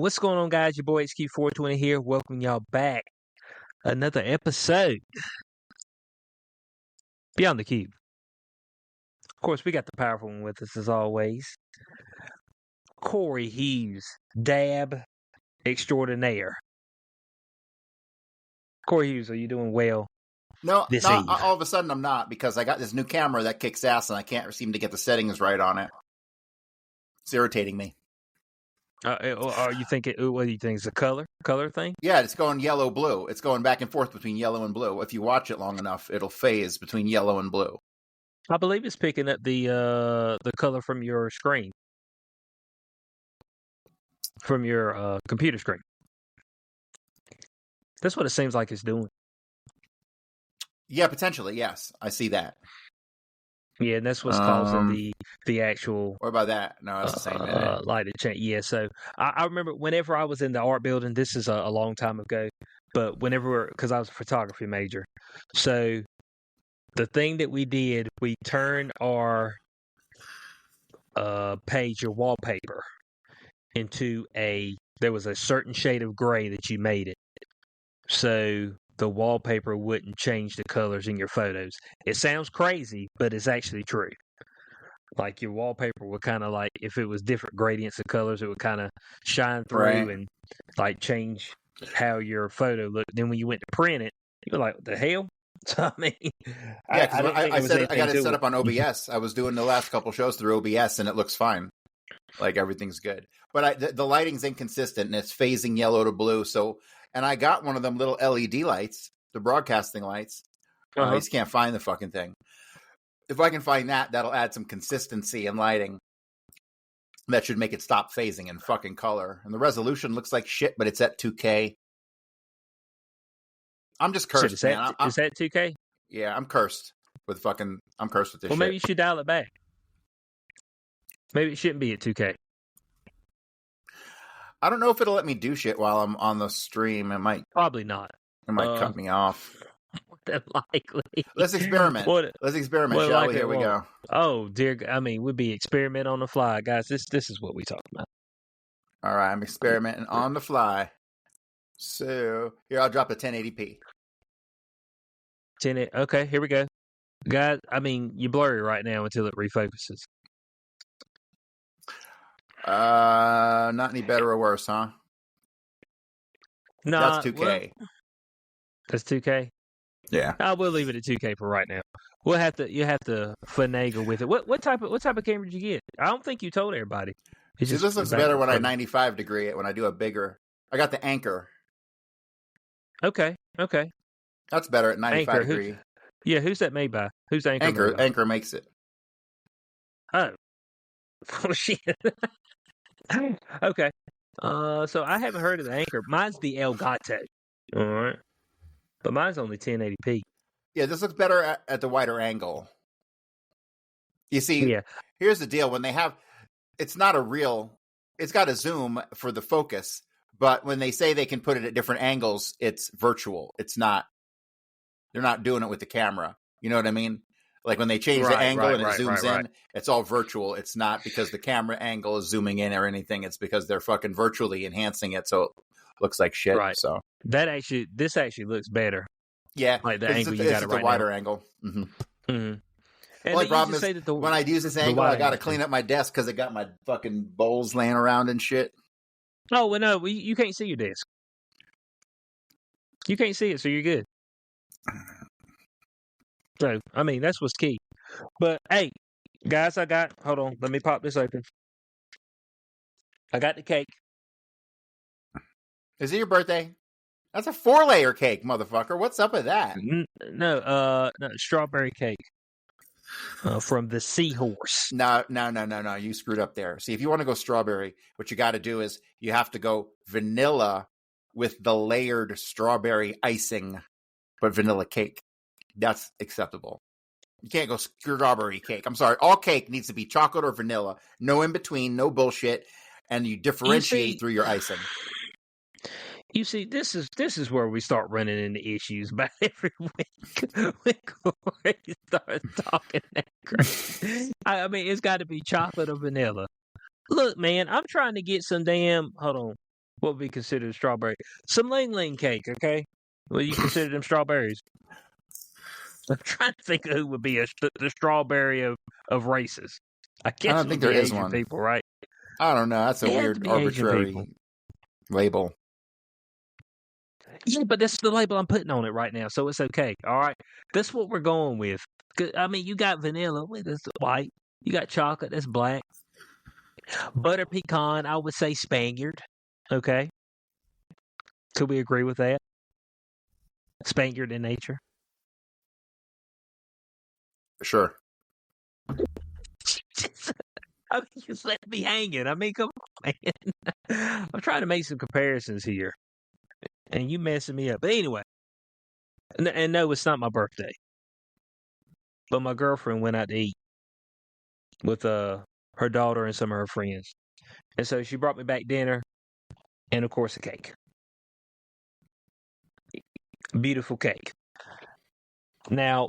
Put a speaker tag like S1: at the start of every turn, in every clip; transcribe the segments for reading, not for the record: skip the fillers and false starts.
S1: What's going on, guys? Your boy HQ420 here. Welcome y'all back. Another episode. Beyond the Cube. Of course, we got the powerful one with us as always. Corey Hughes, dab extraordinaire. Corey Hughes, are you doing well?
S2: No,
S1: this
S2: no,
S1: eve?
S2: all of a sudden I'm not, because I got this new camera that kicks ass and I can't seem to get the settings right on it. It's irritating me.
S1: Are you thinking? What do you think? Is a color thing?
S2: Yeah, it's going yellow-blue. It's going back and forth between yellow and blue. If you watch it long enough, it'll phase between yellow and blue.
S1: I believe it's picking up the color from your screen, from your computer screen. That's what it seems like it's doing.
S2: Yeah, potentially, yes. I see that.
S1: Yeah, and that's what's causing the actual.
S2: What about that? No, that's the same.
S1: Light to change. Yeah, so I remember whenever I was in the art building. This is a long time ago, but because I was a photography major, so the thing that we did, we turned our page, your wallpaper, into there was a certain shade of gray that you made it, so the wallpaper wouldn't change the colors in your photos. It sounds crazy, but it's actually true. Like your wallpaper would kind of like, if it was different gradients of colors, it would kind of shine through and like change how your photo looked. Then when you went to print it, you were like, what the hell? So I mean,
S2: yeah, because I got it set up on OBS. I was doing the last couple shows through OBS and it looks fine. Like everything's good. But the lighting's inconsistent and it's phasing yellow to blue. And I got one of them little LED lights, the broadcasting lights. I just can't find the fucking thing. If I can find that, that'll add some consistency in lighting. That should make it stop phasing in fucking color. And the resolution looks like shit, but it's at 2K. I'm just cursed,
S1: so is that 2K?
S2: Yeah, I'm cursed with this shit.
S1: Well, maybe you should dial it back. Maybe it shouldn't be at 2K.
S2: I don't know if it'll let me do shit while I'm on the stream. It might.
S1: Probably not.
S2: It might cut me off.
S1: That likely.
S2: Let's experiment. Let's experiment, shall we? Here we go.
S1: Oh, dear. I mean, we'd be experiment on the fly. Guys, this is what we talk about.
S2: All right, I'm experimenting on the fly. So, here, I'll drop a 1080p.
S1: Okay, here we go. Guys, I mean, you're blurry right now until it refocuses.
S2: Not any better or worse, huh?
S1: No,
S2: that's 2K.
S1: That's 2K.
S2: Yeah,
S1: I will leave it at 2K for right now. You have to finagle with it. What type of camera did you get? I don't think you told everybody.
S2: This looks better when I 95 degree it. When I do a bigger, I got the Anchor.
S1: Okay.
S2: That's better at 95 degree.
S1: Yeah, who's that made by? Who's Anchor?
S2: Anchor makes it.
S1: Oh shit. Okay. So I haven't heard of the Anchor. Mine's the Elgato. All right. But mine's only 1080p.
S2: Yeah, this looks better at the wider angle. You see, Here's the deal. When they have, it's got a zoom for the focus, but when they say they can put it at different angles, it's virtual. It's not, they're not doing it with the camera. You know what I mean? Like when they change the angle and it zooms in, it's all virtual. It's not because the camera angle is zooming in or anything. It's because they're fucking virtually enhancing it so it looks like shit.
S1: Right.
S2: So
S1: this actually looks better.
S2: Yeah,
S1: like the angle you got it right now. It's a wider
S2: angle. Mm-hmm.
S1: Mm-hmm.
S2: The only problem is when I use this angle, I got to clean up my desk because I got my fucking bowls laying around and shit.
S1: Oh well, no, you can't see your desk. You can't see it, so you're good. So, I mean, that's what's key. But, hey, guys, hold on, let me pop this open. I got the cake.
S2: Is it your birthday? That's a 4-layer cake, motherfucker. What's up with that?
S1: No, strawberry cake. From the Seahorse.
S2: No. You screwed up there. See, if you want to go strawberry, what you got to do is you have to go vanilla with the layered strawberry icing, but vanilla cake. That's acceptable. You can't go strawberry cake. I'm sorry. All cake needs to be chocolate or vanilla. No in between, no bullshit. And you differentiate through your icing.
S1: You see, this is where we start running into issues about every week when Corey starts talking that crazy. I mean, it's got to be chocolate or vanilla. Look, man, I'm trying to get some damn. Hold on. What would be considered strawberry? Some ling ling cake, okay? Well, you consider them strawberries? I'm trying to think of who would be the strawberry of races. I
S2: I
S1: guess
S2: don't
S1: it
S2: think
S1: would
S2: there
S1: be
S2: is
S1: Asian
S2: one.
S1: people, right?
S2: I don't know. That's a
S1: They have to
S2: weird,
S1: be Asian
S2: arbitrary
S1: people.
S2: label.
S1: Yeah, but that's the label I'm putting on it right now, so it's okay. All right, that's what we're going with. I mean, you got vanilla, that's white. You got chocolate, that's black. Butter pecan, I would say Spaniard. Okay, could we agree with that? Spaniard in nature.
S2: Sure.
S1: I mean, you just left me hanging. I mean, come on, man. I'm trying to make some comparisons here, and you messing me up. But anyway, and no, it's not my birthday. But my girlfriend went out to eat with her daughter and some of her friends. And so she brought me back dinner and, of course, a cake. Beautiful cake. Now,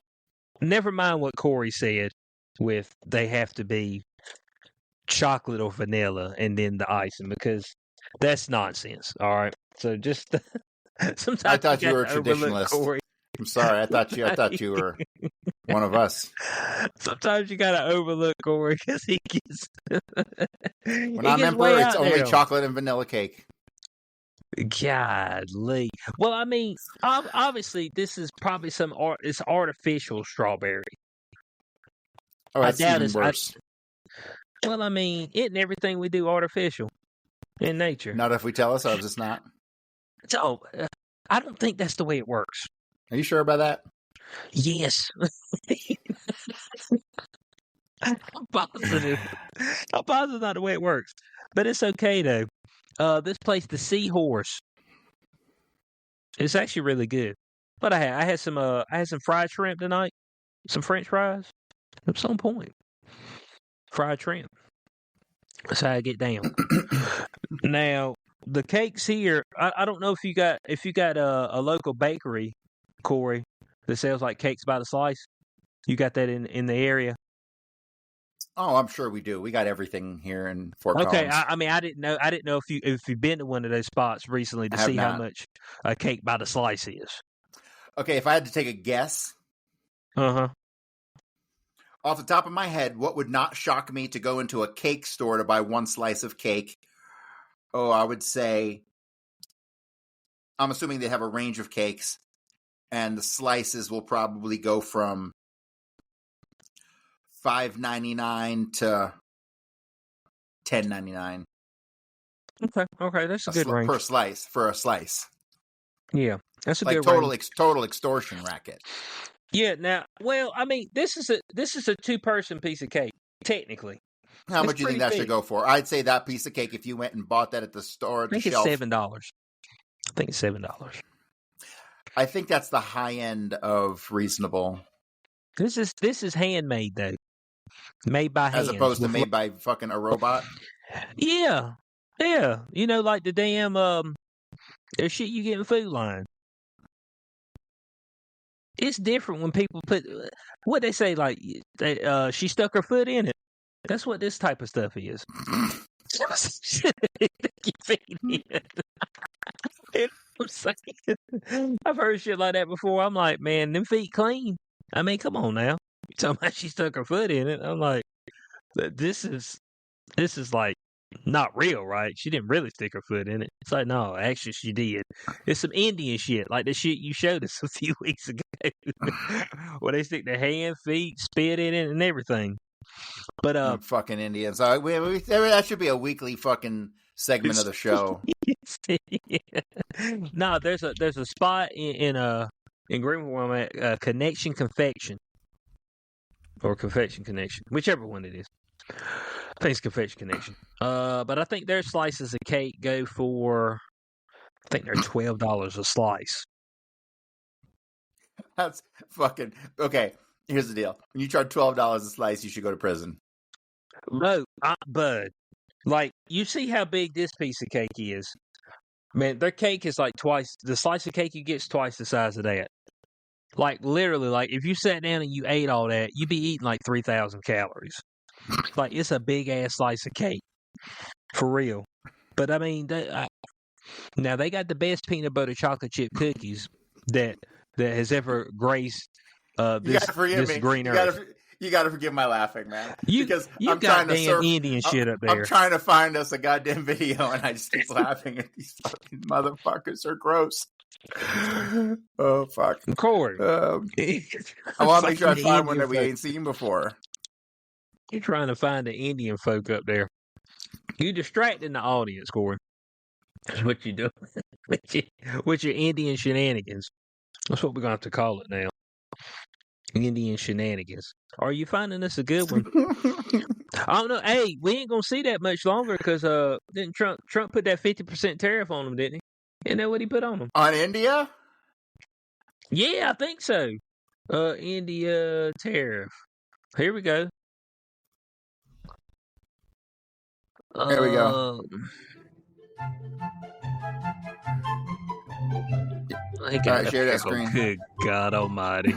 S1: never mind what Corey said with they have to be chocolate or vanilla and then the icing, because that's nonsense. All right. So just sometimes
S2: I thought you were a
S1: overlook
S2: traditionalist.
S1: Corey.
S2: I'm sorry. I thought you were one of us.
S1: Sometimes you gotta overlook Corey because he gets
S2: When
S1: he
S2: I'm
S1: gets
S2: emperor,
S1: way
S2: it's
S1: out
S2: only
S1: there.
S2: chocolate and vanilla cake.
S1: Godly. Well, I mean, obviously, this is probably it's artificial strawberry.
S2: Oh,
S1: I
S2: that's
S1: doubt
S2: even
S1: it's.
S2: worse.
S1: Well, I mean, isn't everything we do artificial in nature?
S2: Not if we tell ourselves it's not.
S1: So, I don't think that's the way it works.
S2: Are you sure about that?
S1: Yes. I'm positive. I'm positive not the way it works. But it's okay, though. This place, the Seahorse, it's actually really good. But I had some fried shrimp tonight, some French fries. At some point, fried shrimp. That's how I get down. Now, the cakes here, I don't know if you got a local bakery, Corey, that sells like cakes by the slice. You got that in the area?
S2: Oh, I'm sure we do. We got everything here in Fort
S1: Okay,
S2: Collins.
S1: I mean, I didn't know if you've been to one of those spots recently to see how much a cake by the slice is.
S2: Okay, if I had to take a guess,
S1: off
S2: the top of my head, what would not shock me to go into a cake store to buy one slice of cake? Oh, I would say, I'm assuming they have a range of cakes, and the slices will probably go from $5.99 to $10.99.
S1: Okay, that's a good range
S2: per slice for a slice.
S1: Yeah, that's a
S2: like
S1: good
S2: total
S1: range.
S2: Total extortion racket.
S1: Yeah. Now, well, I mean, this is a 2-person piece of cake technically.
S2: How much do you think that should go for? I'd say that piece of cake, if you went and bought that at the store, at the shelf,
S1: it's $7. I think it's $7.
S2: I think that's the high end of reasonable.
S1: This is handmade though, made by hand,
S2: as opposed to made by fucking a robot.
S1: Yeah. You know, like the damn there's shit you get in Food Line. It's different when people put what they say, like she stuck her foot in it. That's what this type of stuff is. You know what I'm saying? I've heard shit like that before. I'm like, man, them feet clean. I mean, come on now. You talking about she stuck her foot in it? I'm like, this is like not real, right? She didn't really stick her foot in it. It's like, no, actually she did. It's some Indian shit, like the shit you showed us a few weeks ago, where they stick their hand, feet, spit in it, and everything. But
S2: fucking Indians. That should be a weekly fucking segment of the show.
S1: No, there's a spot in Greenwood where I'm at, Connection Confection or Confection Connection, whichever one it is. I think it's Confection Connection. But I think their slices of cake go for, I think they're $12 a slice.
S2: That's fucking okay. Here's the deal: when you charge $12 a slice, you should go to prison.
S1: No, bud. Like, you see how big this piece of cake is? Man, their cake is like twice the slice of cake you get is twice the size of that. Like, literally, like if you sat down and you ate all that, you'd be eating like 3,000 calories. Like, it's a big ass slice of cake, for real. But I mean, Now they got the best peanut butter chocolate chip cookies that has ever graced this green earth.
S2: You gotta forgive my laughing, man.
S1: You
S2: I'm
S1: got
S2: trying to
S1: damn Indian shit up there.
S2: I'm trying to find us a goddamn video, and I just keep laughing at these fucking motherfuckers. Are gross. Oh fuck,
S1: Corey.
S2: I want to make sure I find one that we ain't seen before.
S1: You're trying to find the Indian folk up there. You distracting the audience, Corey. That's what you do with your Indian shenanigans. That's what we're gonna have to call it now. Indian shenanigans. Are you finding this a good one? I don't know. Hey, we ain't gonna see that much longer because didn't Trump put that 50% tariff on them, didn't he? Isn't that what he put on them?
S2: On India?
S1: Yeah, I think so. India tariff. Here we go.
S2: There we go.
S1: I got
S2: share that screen.
S1: Good God Almighty.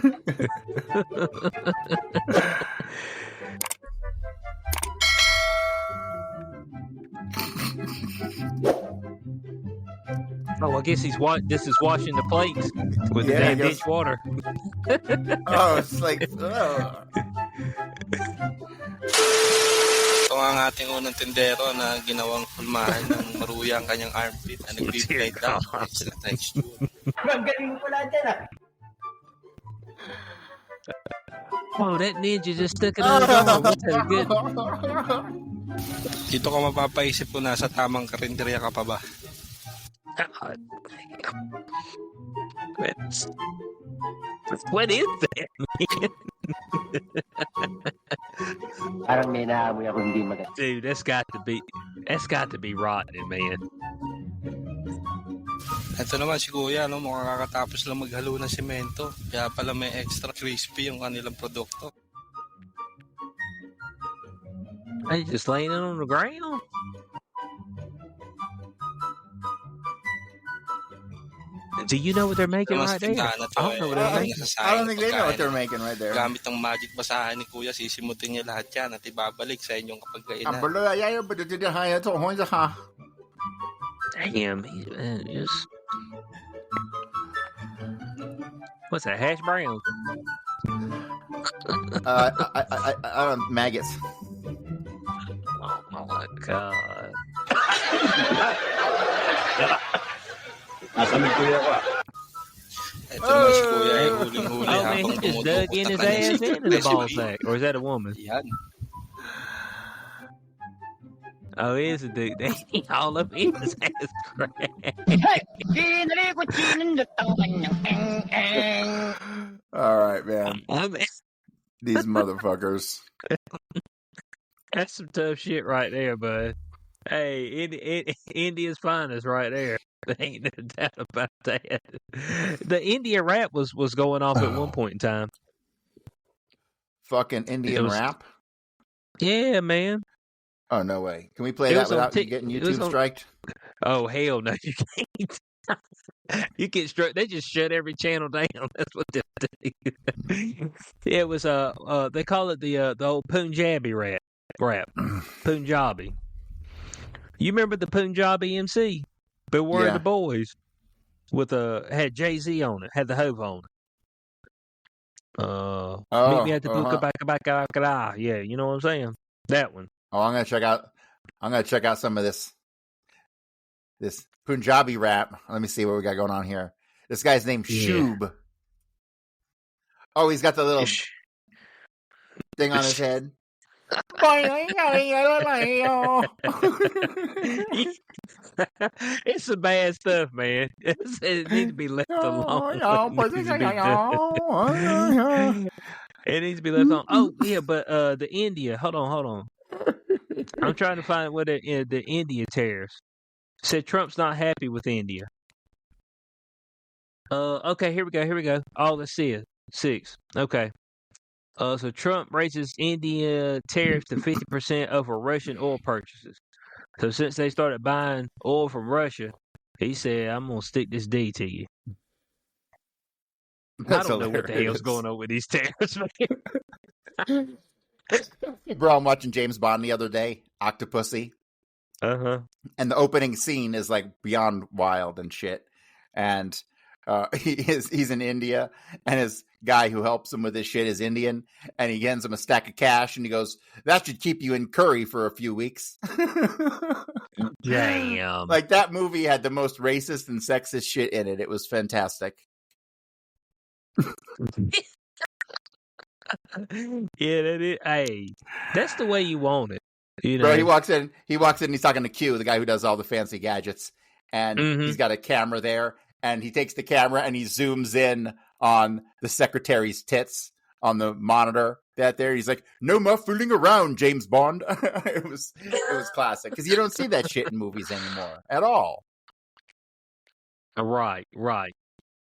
S1: Oh, I guess this is washing the plates with the damn ditch water.
S2: Oh, it's like,
S3: Ito ang ating unang tindero na ginawang pulmahan ng maruyang kanyang armpit na nag-replate down sa extra texture.
S4: Magaling pala dyan ah.
S1: Oh, that ninja just stuck it on the ball. That's good.
S3: Dito ka mapapaisip kung nasa tamang karinderya ka pa ba.
S1: What is that, man?
S4: Parang may naamoy ako hindi maganda.
S1: Dude, that's got to be rotten, man.
S3: Ito naman si Kuya, no, mukhang kakatapos lang maghalo ng semento. Kaya pala may extra crispy yung kanilang produkto.
S1: Are you just laying it on the ground? Do you know what they're making right there? I don't know what they're making.
S2: I don't think they know what they're making right there.
S3: Gamit ng magic basahan ni Kuya, sisimutin niya lahat yan at ibabalik sa inyong kapagkainan.
S1: Damn, what's that, hash brown?
S2: I don't know, maggots.
S1: Oh my God.
S4: Nasa kuya ko.
S3: Ito naman si Kuya ay huling-huli
S1: Oh man,
S3: habang
S1: he just dug in his ass into the ball sack. Or is that a woman?
S3: Yan.
S1: Oh, it is a dude. He all up in his ass crack.
S2: All right, man. These motherfuckers.
S1: That's some tough shit right there, bud. Hey, India's finest right there. There ain't no doubt about that. The India rap was going off at one point in time.
S2: Fucking Indian rap?
S1: Yeah, man.
S2: Oh, no way. Can we play that without getting YouTube striked?
S1: Oh, hell no, you can't. You get struck. They just shut every channel down. That's what they do. It was they call it the old Punjabi rap. Punjabi. You remember the Punjabi MC? Beware the Boys with had Jay-Z on it, had the Hove on it. Meet me at the Buka. Yeah, you know what I'm saying? That one.
S2: Oh, I'm gonna check out some of this Punjabi rap. Let me see what we got going on here. This guy's named Shoob. Oh, he's got the little thing on his head.
S1: It's some bad stuff, man. It needs to be left alone. It needs to be left alone. Oh, yeah, but the India. Hold on. I'm trying to find what the India tariffs. Said Trump's not happy with India. Okay, here we go. Oh, let's see it. 6. Okay. So Trump raises India tariffs to 50% over Russian oil purchases. So since they started buying oil from Russia, he said, I'm going to stick this D to you. I don't know what the hell's going on with these tariffs, man.
S2: Bro, I'm watching James Bond the other day, Octopussy. And the opening scene is like beyond wild and shit. And he's in India, and his guy who helps him with his shit is Indian, and he hands him a stack of cash, and he goes, "That should keep you in curry for a few weeks."
S1: Damn.
S2: Like, that movie had the most racist and sexist shit in it. It was fantastic.
S1: Yeah, that is. Hey, that's the way you want it. You know?
S2: Bro, he walks in, he's talking to Q, the guy who does all the fancy gadgets, and he's got a camera there, and he takes the camera and he zooms in on the secretary's tits on the monitor that there. He's like, "No more fooling around, James Bond." It was classic, because you don't see that shit in movies anymore at all.
S1: Right.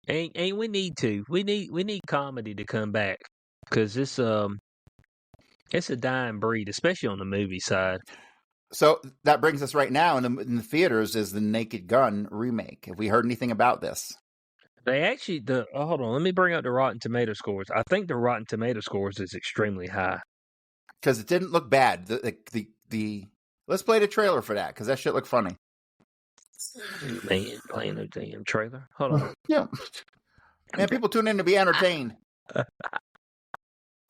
S1: And we need to. We need comedy to come back, because it's a dying breed, especially on the movie side.
S2: So that brings us right now in the theaters is the Naked Gun remake. Have we heard anything about this?
S1: They actually hold on. Let me bring up the Rotten Tomato scores. I think the Rotten Tomato scores is extremely high,
S2: because it didn't look bad. The let's play the trailer for that, because that shit looked funny.
S1: Man, playing a damn trailer. Hold on.
S2: Yeah, man, people tune in to be entertained.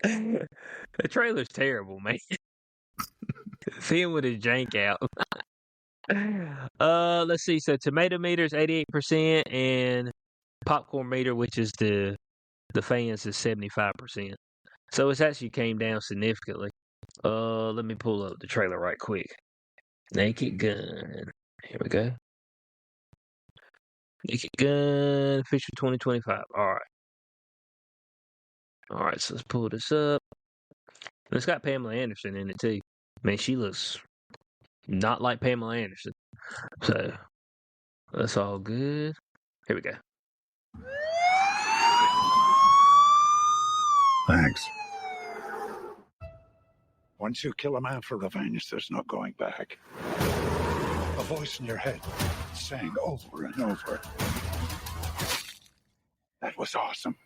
S1: The trailer's terrible, man. See him with his jank out. Let's see. So tomato meter is 88%, and popcorn meter, which is the fans, is 75%. So it's actually came down significantly. Let me pull up the trailer right quick. Naked Gun. Here we go. Naked Gun, official 2025. All right, so let's pull this up. And it's got Pamela Anderson in it too. Man, she looks not like Pamela Anderson. So that's all good. Here we go.
S5: Thanks. Once you kill a man for revenge, there's no going back. A voice in your head saying over and over, "That was awesome."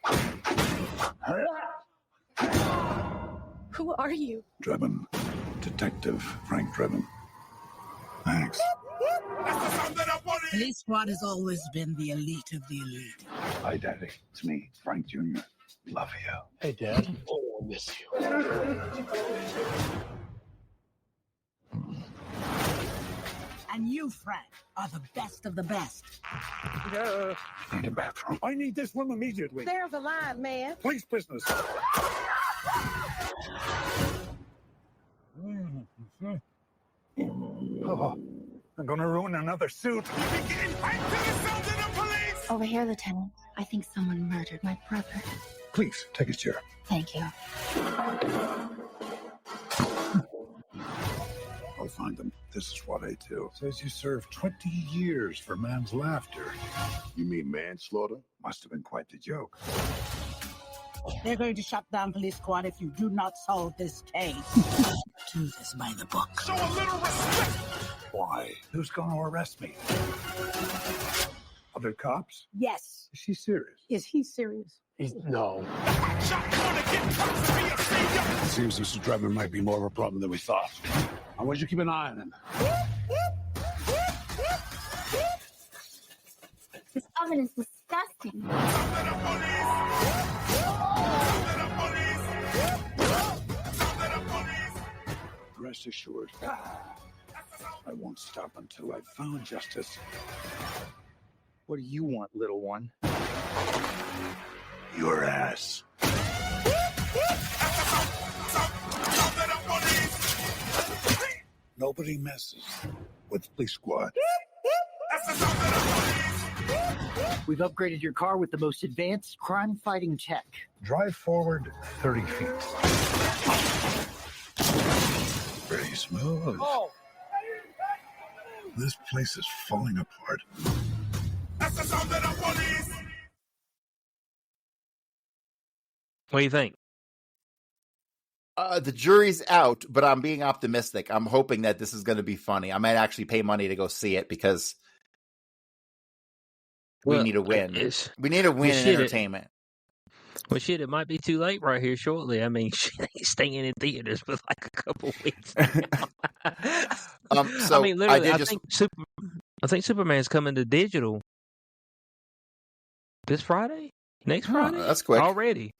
S6: Who are you?
S5: Drebin. Detective Frank Drebin. Thanks.
S7: Police squad has always been the elite of the elite.
S5: Hi, Daddy. It's me, Frank Jr. Love you.
S4: Hey, Dad. Oh, I miss you.
S7: And you, Frank, are the best of the best.
S5: Need a bathroom. I need this room immediately.
S6: There's a line, man.
S5: Police business. Oh, I'm gonna ruin another suit.
S6: Over here, Lieutenant. I think someone murdered my brother.
S5: Please, take a chair.
S6: Thank you.
S5: I'll find them. This is what I do. Says you served 20 years for man's laughter. You mean manslaughter? Must have been quite the joke.
S7: They're going to shut down police squad if you do not solve this case. Do this by the book.
S5: Show a little respect. Why? Who's gonna arrest me? Other cops?
S7: Yes.
S5: Is she serious?
S7: Is he serious?
S4: No.
S5: Seems Mr. Drebin might be more of a problem than we thought. I want you to keep an eye on him.
S6: This oven is disgusting.
S5: Rest assured, I won't stop until I've found justice.
S8: What do you want, little one?
S5: Your ass. Nobody messes with Police Squad.
S8: We've upgraded your car with the most advanced crime-fighting tech.
S5: Drive forward 30 feet. Pretty smooth.
S8: Oh!
S5: This place is falling apart.
S1: What do you think?
S2: The jury's out, but I'm being optimistic. I'm hoping that this is going to be funny. I might actually pay money to go see it, because we need a win. We need a win in entertainment.
S1: Well, shit, it might be too late right here shortly. I mean, shit, he's staying in theaters for like a couple weeks.
S2: So
S1: I mean, literally, I think Superman's coming to digital this Friday, next Friday.
S2: That's quick
S1: already.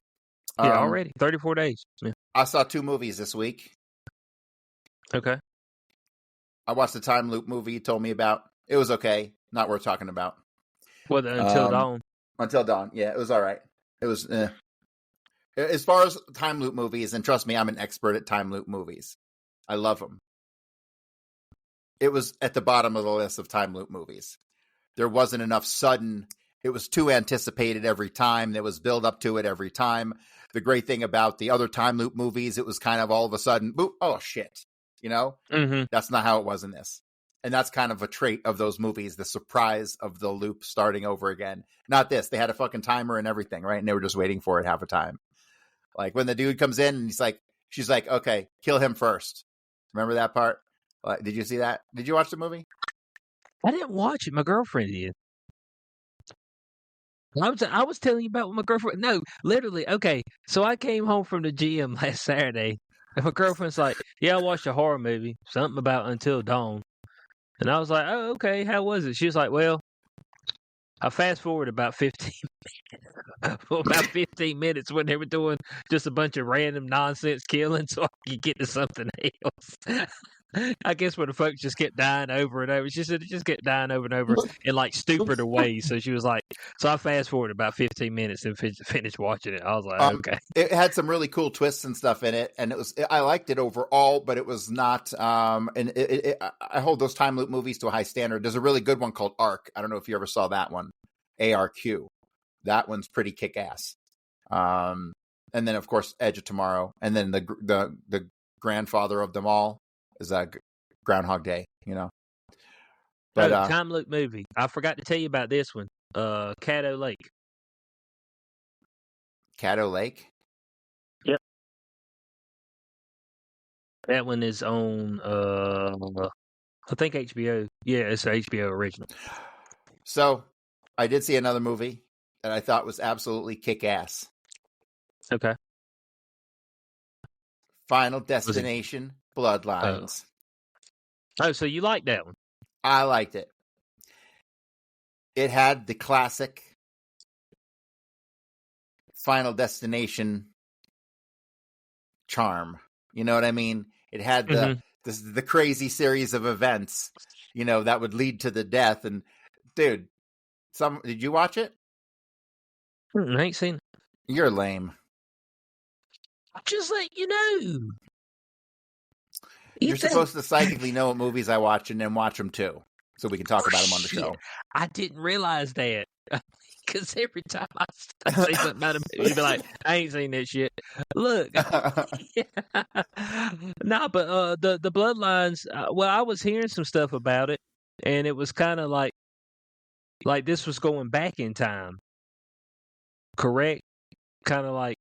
S1: Yeah, already 34 days. Yeah.
S2: I saw 2 movies this week.
S1: Okay.
S2: I watched the time loop movie you told me about. It was okay. Not worth talking about.
S1: Well, Until Dawn.
S2: Until Dawn. Yeah, it was all right. It was as far as time loop movies, and trust me, I'm an expert at time loop movies. I love them. It was at the bottom of the list of time loop movies. There wasn't enough sudden. It was too anticipated every time. There was build up to it every time. The great thing about the other time loop movies, it was kind of all of a sudden, boop, oh shit. You know?
S1: Mm-hmm.
S2: That's not how it was in this. And that's kind of a trait of those movies, the surprise of the loop starting over again. Not this. They had a fucking timer and everything, right? And they were just waiting for it half a time. Like when the dude comes in and she's like, okay, kill him first. Remember that part? Did you see that? Did you watch the movie?
S1: I didn't watch it. My girlfriend did. I was telling you about what my girlfriend. No, literally. Okay, so I came home from the gym last Saturday, and my girlfriend's like, "Yeah, I watched a horror movie, something about Until Dawn," and I was like, "Oh, okay. How was it?" She was like, "Well, I fast forward about 15 for about 15 minutes when they were doing just a bunch of random nonsense killing, so I could get to something else." I guess when the folks just kept dying over and over. She said it just kept dying over and over in like stupider ways. So she was like, so I fast forwarded about 15 minutes and finished watching it. I was like, okay.
S2: It had some really cool twists and stuff in it, and I liked it overall, but it was not. And I hold those time loop movies to a high standard. There's a really good one called Arc. I don't know if you ever saw that one, ARQ. That one's pretty kick ass. And then of course Edge of Tomorrow, and then the grandfather of them all is that Groundhog Day, you know. But
S1: time loop movie. I forgot to tell you about this one. Caddo Lake.
S2: Caddo Lake?
S1: Yep. That one is on I think HBO. Yeah, it's an HBO original.
S2: So I did see another movie that I thought was absolutely kick ass.
S1: Okay.
S2: Final Destination Bloodlines.
S1: Oh, so you like that one?
S2: I liked it. It had the classic Final Destination charm. You know what I mean? It had the crazy series of events, you know, that would lead to the death. And dude, did you watch it?
S1: I ain't seen it.
S2: You're lame.
S1: Just like you know.
S2: You're supposed to psychically know what movies I watch and then watch them too, so we can talk about them on the show.
S1: I didn't realize that because every time I say something about a movie, you'd be like, "I ain't seen that shit." Look, nah, but the Bloodlines. Well, I was hearing some stuff about it, and it was kind of like this was going back in time. Correct? Kind of like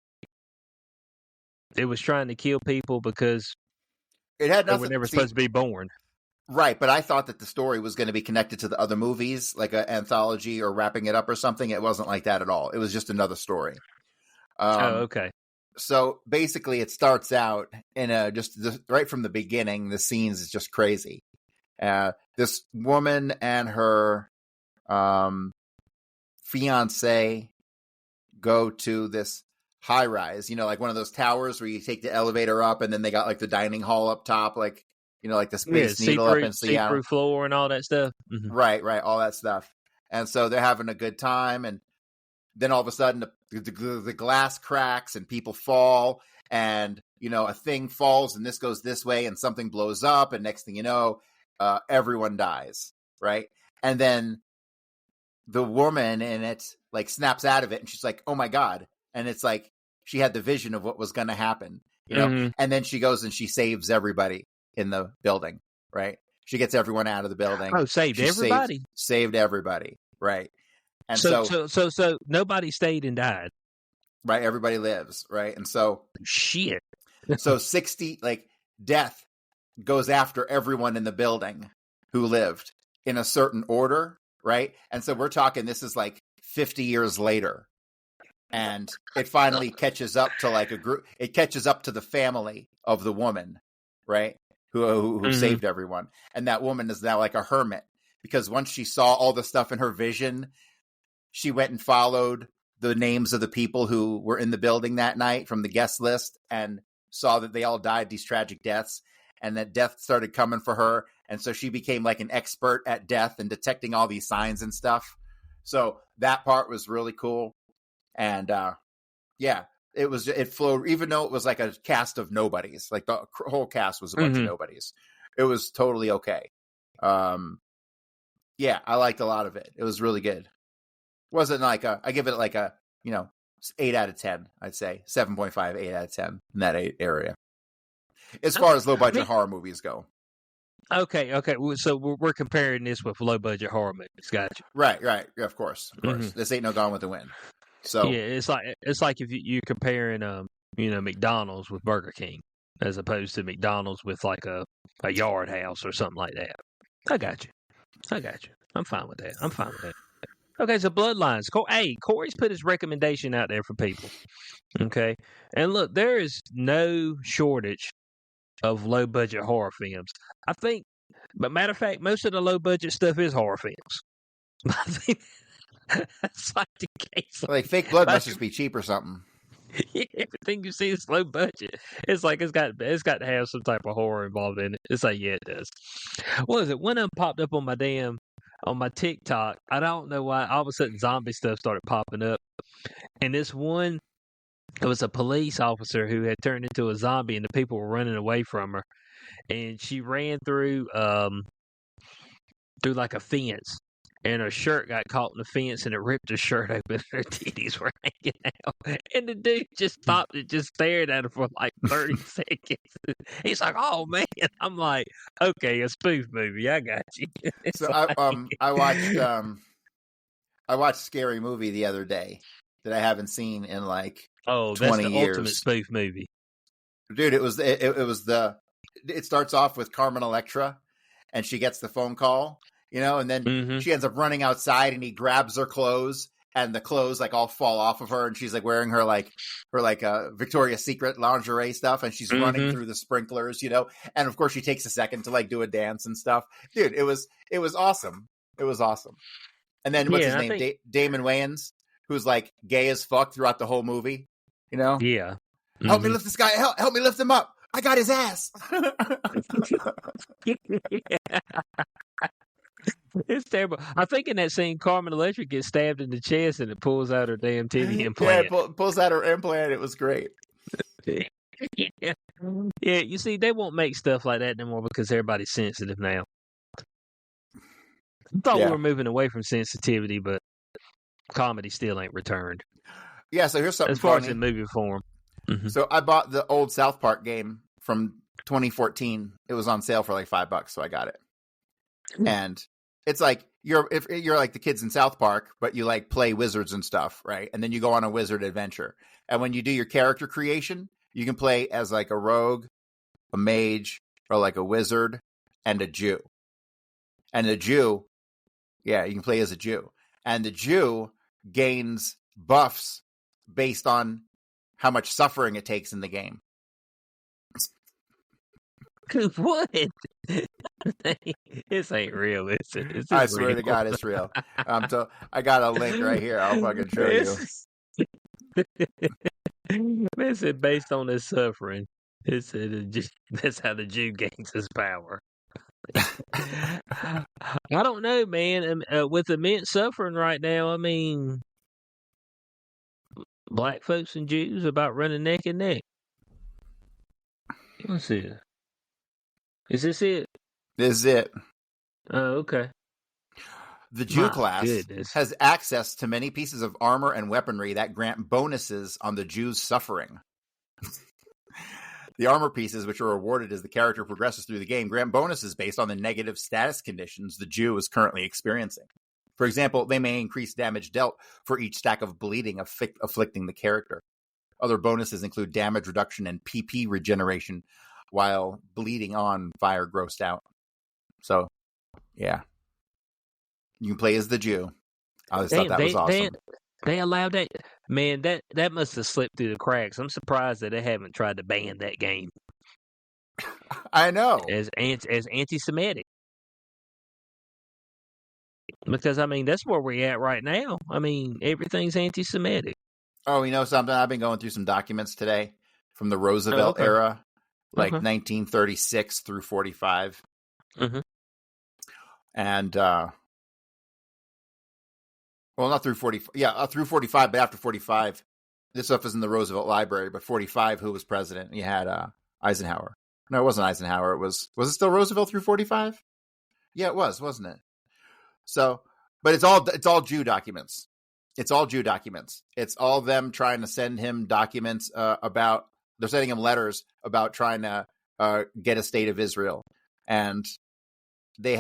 S1: it was trying to kill people because
S2: it had nothing,
S1: they were never supposed to be born.
S2: Right, but I thought that the story was going to be connected to the other movies, like an anthology or wrapping it up or something. It wasn't like that at all. It was just another story.
S1: Okay.
S2: So basically, it starts out in right from the beginning. The scenes is just crazy. This woman and her fiance go to this high rise, you know, like one of those towers where you take the elevator up and then they got like the dining hall up top, like, you know, like the Space Needle up in Seattle.
S1: See-through floor and all that stuff.
S2: Mm-hmm. Right, all that stuff. And so they're having a good time. And then all of a sudden the glass cracks and people fall and, you know, a thing falls and this goes this way and something blows up. And next thing you know, everyone dies. Right. And then the woman in it like snaps out of it and she's like, oh my God. And it's like, she had the vision of what was going to happen, you know, and then she goes and she saves everybody in the building, right? She gets everyone out of the building.
S1: Oh, saved everybody?
S2: Saved everybody, right? And
S1: so nobody stayed and died.
S2: Right, everybody lives, right? And so...
S1: Shit.
S2: So 60, like, death goes after everyone in the building who lived in a certain order, right? And so we're talking, this is like 50 years later. And it finally catches up to like a group. It catches up to the family of the woman, right? who saved everyone. And that woman is now like a hermit because once she saw all the stuff in her vision, she went and followed the names of the people who were in the building that night from the guest list and saw that they all died these tragic deaths, and that death started coming for her. And so she became like an expert at death and detecting all these signs and stuff. So that part was really cool. And it flowed, even though it was like a cast of nobodies, like the whole cast was a bunch of nobodies. It was totally okay. I liked a lot of it. It was really good. Wasn't like I give it like a, 8 out of 10, I'd say 7.5, 8 out of 10 in that area. As far as low budget horror movies go.
S1: Okay. So we're comparing this with low budget horror movies. Gotcha.
S2: Right. Yeah, of course. This ain't no Gone with the Wind. So
S1: yeah, it's like if you're comparing McDonald's with Burger King as opposed to McDonald's with like a Yard House or something like that. I got you. I'm fine with that. Okay, so Bloodlines. Corey's put his recommendation out there for people. Okay, and look, there is no shortage of low budget horror films. I think, but matter of fact, most of the low budget stuff is horror films. I think that's like the case.
S2: Like Fake Blood must just be cheap or something.
S1: Yeah, everything you see is low budget. It's like it's got to have some type of horror involved in it. It's like, yeah, it does. What is it? One of them popped up on my TikTok. I don't know why. All of a sudden, zombie stuff started popping up, and this one, it was a police officer who had turned into a zombie, and the people were running away from her, and she ran through like a fence. And her shirt got caught in the fence, and it ripped her shirt open. And her titties were hanging out. And the dude just stopped and just stared at her for like 30 seconds. He's like, "Oh man!" I'm like, "Okay, a spoof movie. I got you."
S2: So I watched Scary Movie the other day that I haven't seen in like 20
S1: that's the
S2: years.
S1: ultimate spoof movie,
S2: dude. It starts off with Carmen Electra, and she gets the phone call. And then she ends up running outside, and he grabs her clothes, and the clothes like all fall off of her, and she's like wearing her Victoria's Secret lingerie stuff, and she's running through the sprinklers, and of course she takes a second to like do a dance and stuff. Dude, it was awesome. It was awesome. And then what's his name? Damon Wayans, who's like gay as fuck throughout the whole movie.
S1: Yeah.
S2: Help me lift this guy. Help me lift him up. I got his ass.
S1: It's terrible. I think in that scene, Carmen Electra gets stabbed in the chest and it pulls out her damn titty implant.
S2: Yeah, it pulls out her implant. It was great.
S1: Yeah, you see, they won't make stuff like that anymore because everybody's sensitive now. I thought we were moving away from sensitivity, but comedy still ain't returned.
S2: Yeah, so here's something
S1: as far
S2: funny.
S1: as in movie form.
S2: So I bought the old South Park game from 2014. It was on sale for like $5, so I got it. And it's like you're like the kids in South Park, but you like play wizards and stuff, right? And then you go on a wizard adventure. And when you do your character creation, you can play as like a rogue, a mage, or like a wizard, and a Jew. And the Jew, you can play as a Jew. And the Jew gains buffs based on how much suffering it takes in the game.
S1: What? This ain't real, is it?
S2: I swear to God, it's real. I got a link right here. I'll fucking show you.
S1: Man said based on his suffering. It said that's how the Jew gains his power. I don't know, man. With immense suffering right now, I mean, black folks and Jews about running neck and neck. Let's see. Is this it?
S2: This is it.
S1: Oh, okay.
S2: The Jew class has access to many pieces of armor and weaponry that grant bonuses on the Jew's suffering. The armor pieces, which are awarded as the character progresses through the game, grant bonuses based on the negative status conditions the Jew is currently experiencing. For example, they may increase damage dealt for each stack of bleeding afflicting the character. Other bonuses include damage reduction and PP regeneration, while bleeding on fire grossed out. So, yeah. You can play as the Jew. I just thought that was awesome.
S1: They allowed that? Man, that must have slipped through the cracks. I'm surprised that they haven't tried to ban that game.
S2: I know.
S1: as anti-Semitic. Because, I mean, that's where we're at right now. I mean, everything's anti-Semitic.
S2: Oh, you know something? I've been going through some documents today from the Roosevelt era, like 1936 through 45.
S1: Mm-hmm.
S2: And, well, not through 40. Yeah, through 45, but after 45. This stuff is in the Roosevelt Library, but 45, who was president? You had Eisenhower. No, it wasn't Eisenhower. Was it still Roosevelt through 45? Yeah, it was, wasn't it? So, but it's all Jew documents. It's all Jew documents. It's all them trying to send him documents about. They're sending him letters about trying to get a state of Israel, and they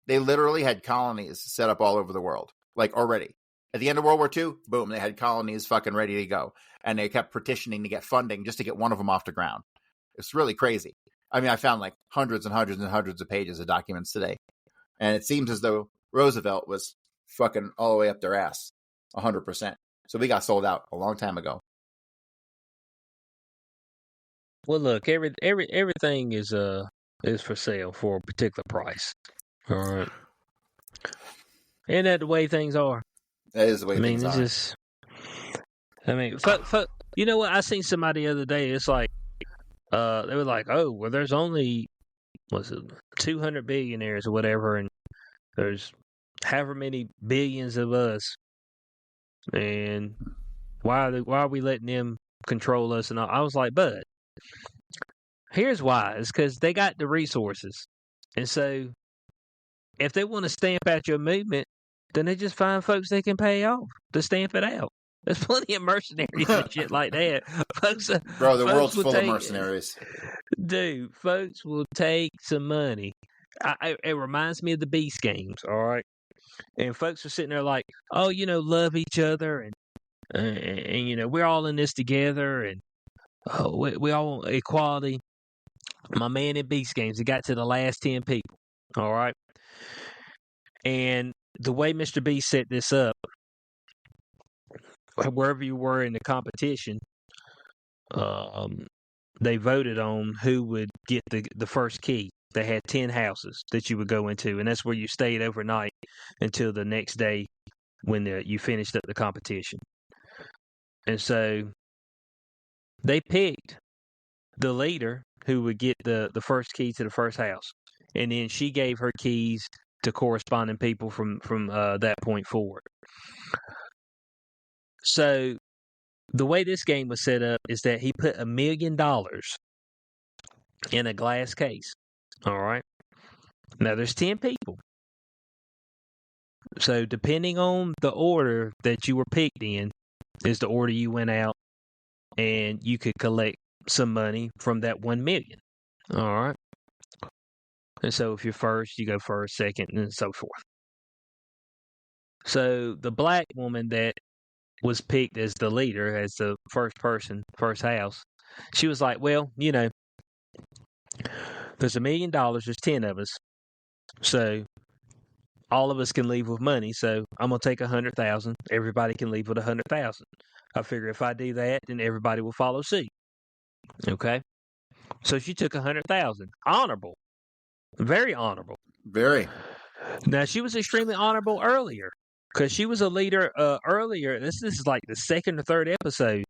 S2: literally had colonies set up all over the world, like already. At the end of World War II, boom, they had colonies fucking ready to go, and they kept petitioning to get funding just to get one of them off the ground. It's really crazy. I mean, I found like hundreds and hundreds and hundreds of pages of documents today, and it seems as though Roosevelt was fucking all the way up their ass, 100%. So we got sold out a long time ago.
S1: Well, look, everything is for sale for a particular price. All right, isn't that the way things are?
S2: That is the way things are.
S1: Just, I mean, you know what? I seen somebody the other day. It's like, they were like, oh, well, there's only 200 billionaires or whatever, and there's however many billions of us, and why are we letting them control us? And all? I was like, bud, here's why. It's because they got the resources, and so if they want to stamp out your movement, then they just find folks they can pay off to stamp it out. There's plenty of mercenaries and shit like that. Folks,
S2: bro, the world's full of mercenaries.
S1: Dude, folks will take some money. It reminds me of the Beast games, all right? And folks are sitting there like, oh, love each other, and we're all in this together, and we all want equality. My man in Beast games, he got to the last 10 people, all right? And the way Mr. Beast set this up, wherever you were in the competition, they voted on who would get the first key. They had 10 houses that you would go into, and that's where you stayed overnight until the next day when you finished up the competition. And so they picked the leader who would get the first key to the first house, and then she gave her keys to corresponding people from that point forward. So the way this game was set up is that he put $1 million in a glass case. All right. Now there's 10 people. So depending on the order that you were picked in is the order you went out, and you could collect some money from that 1 million. All right. And so if you're first, you go first, second, and so forth. So the black woman that was picked as the leader, as the first person, first house, she was like, well, there's $1 million, there's 10 of us. So all of us can leave with money. So I'm going to take 100,000. Everybody can leave with 100,000. I figure if I do that, then everybody will follow suit. Okay. So she took 100,000. Honorable. Very honorable.
S2: Very.
S1: Now, she was extremely honorable earlier because she was a leader earlier. This is like the second or third episode.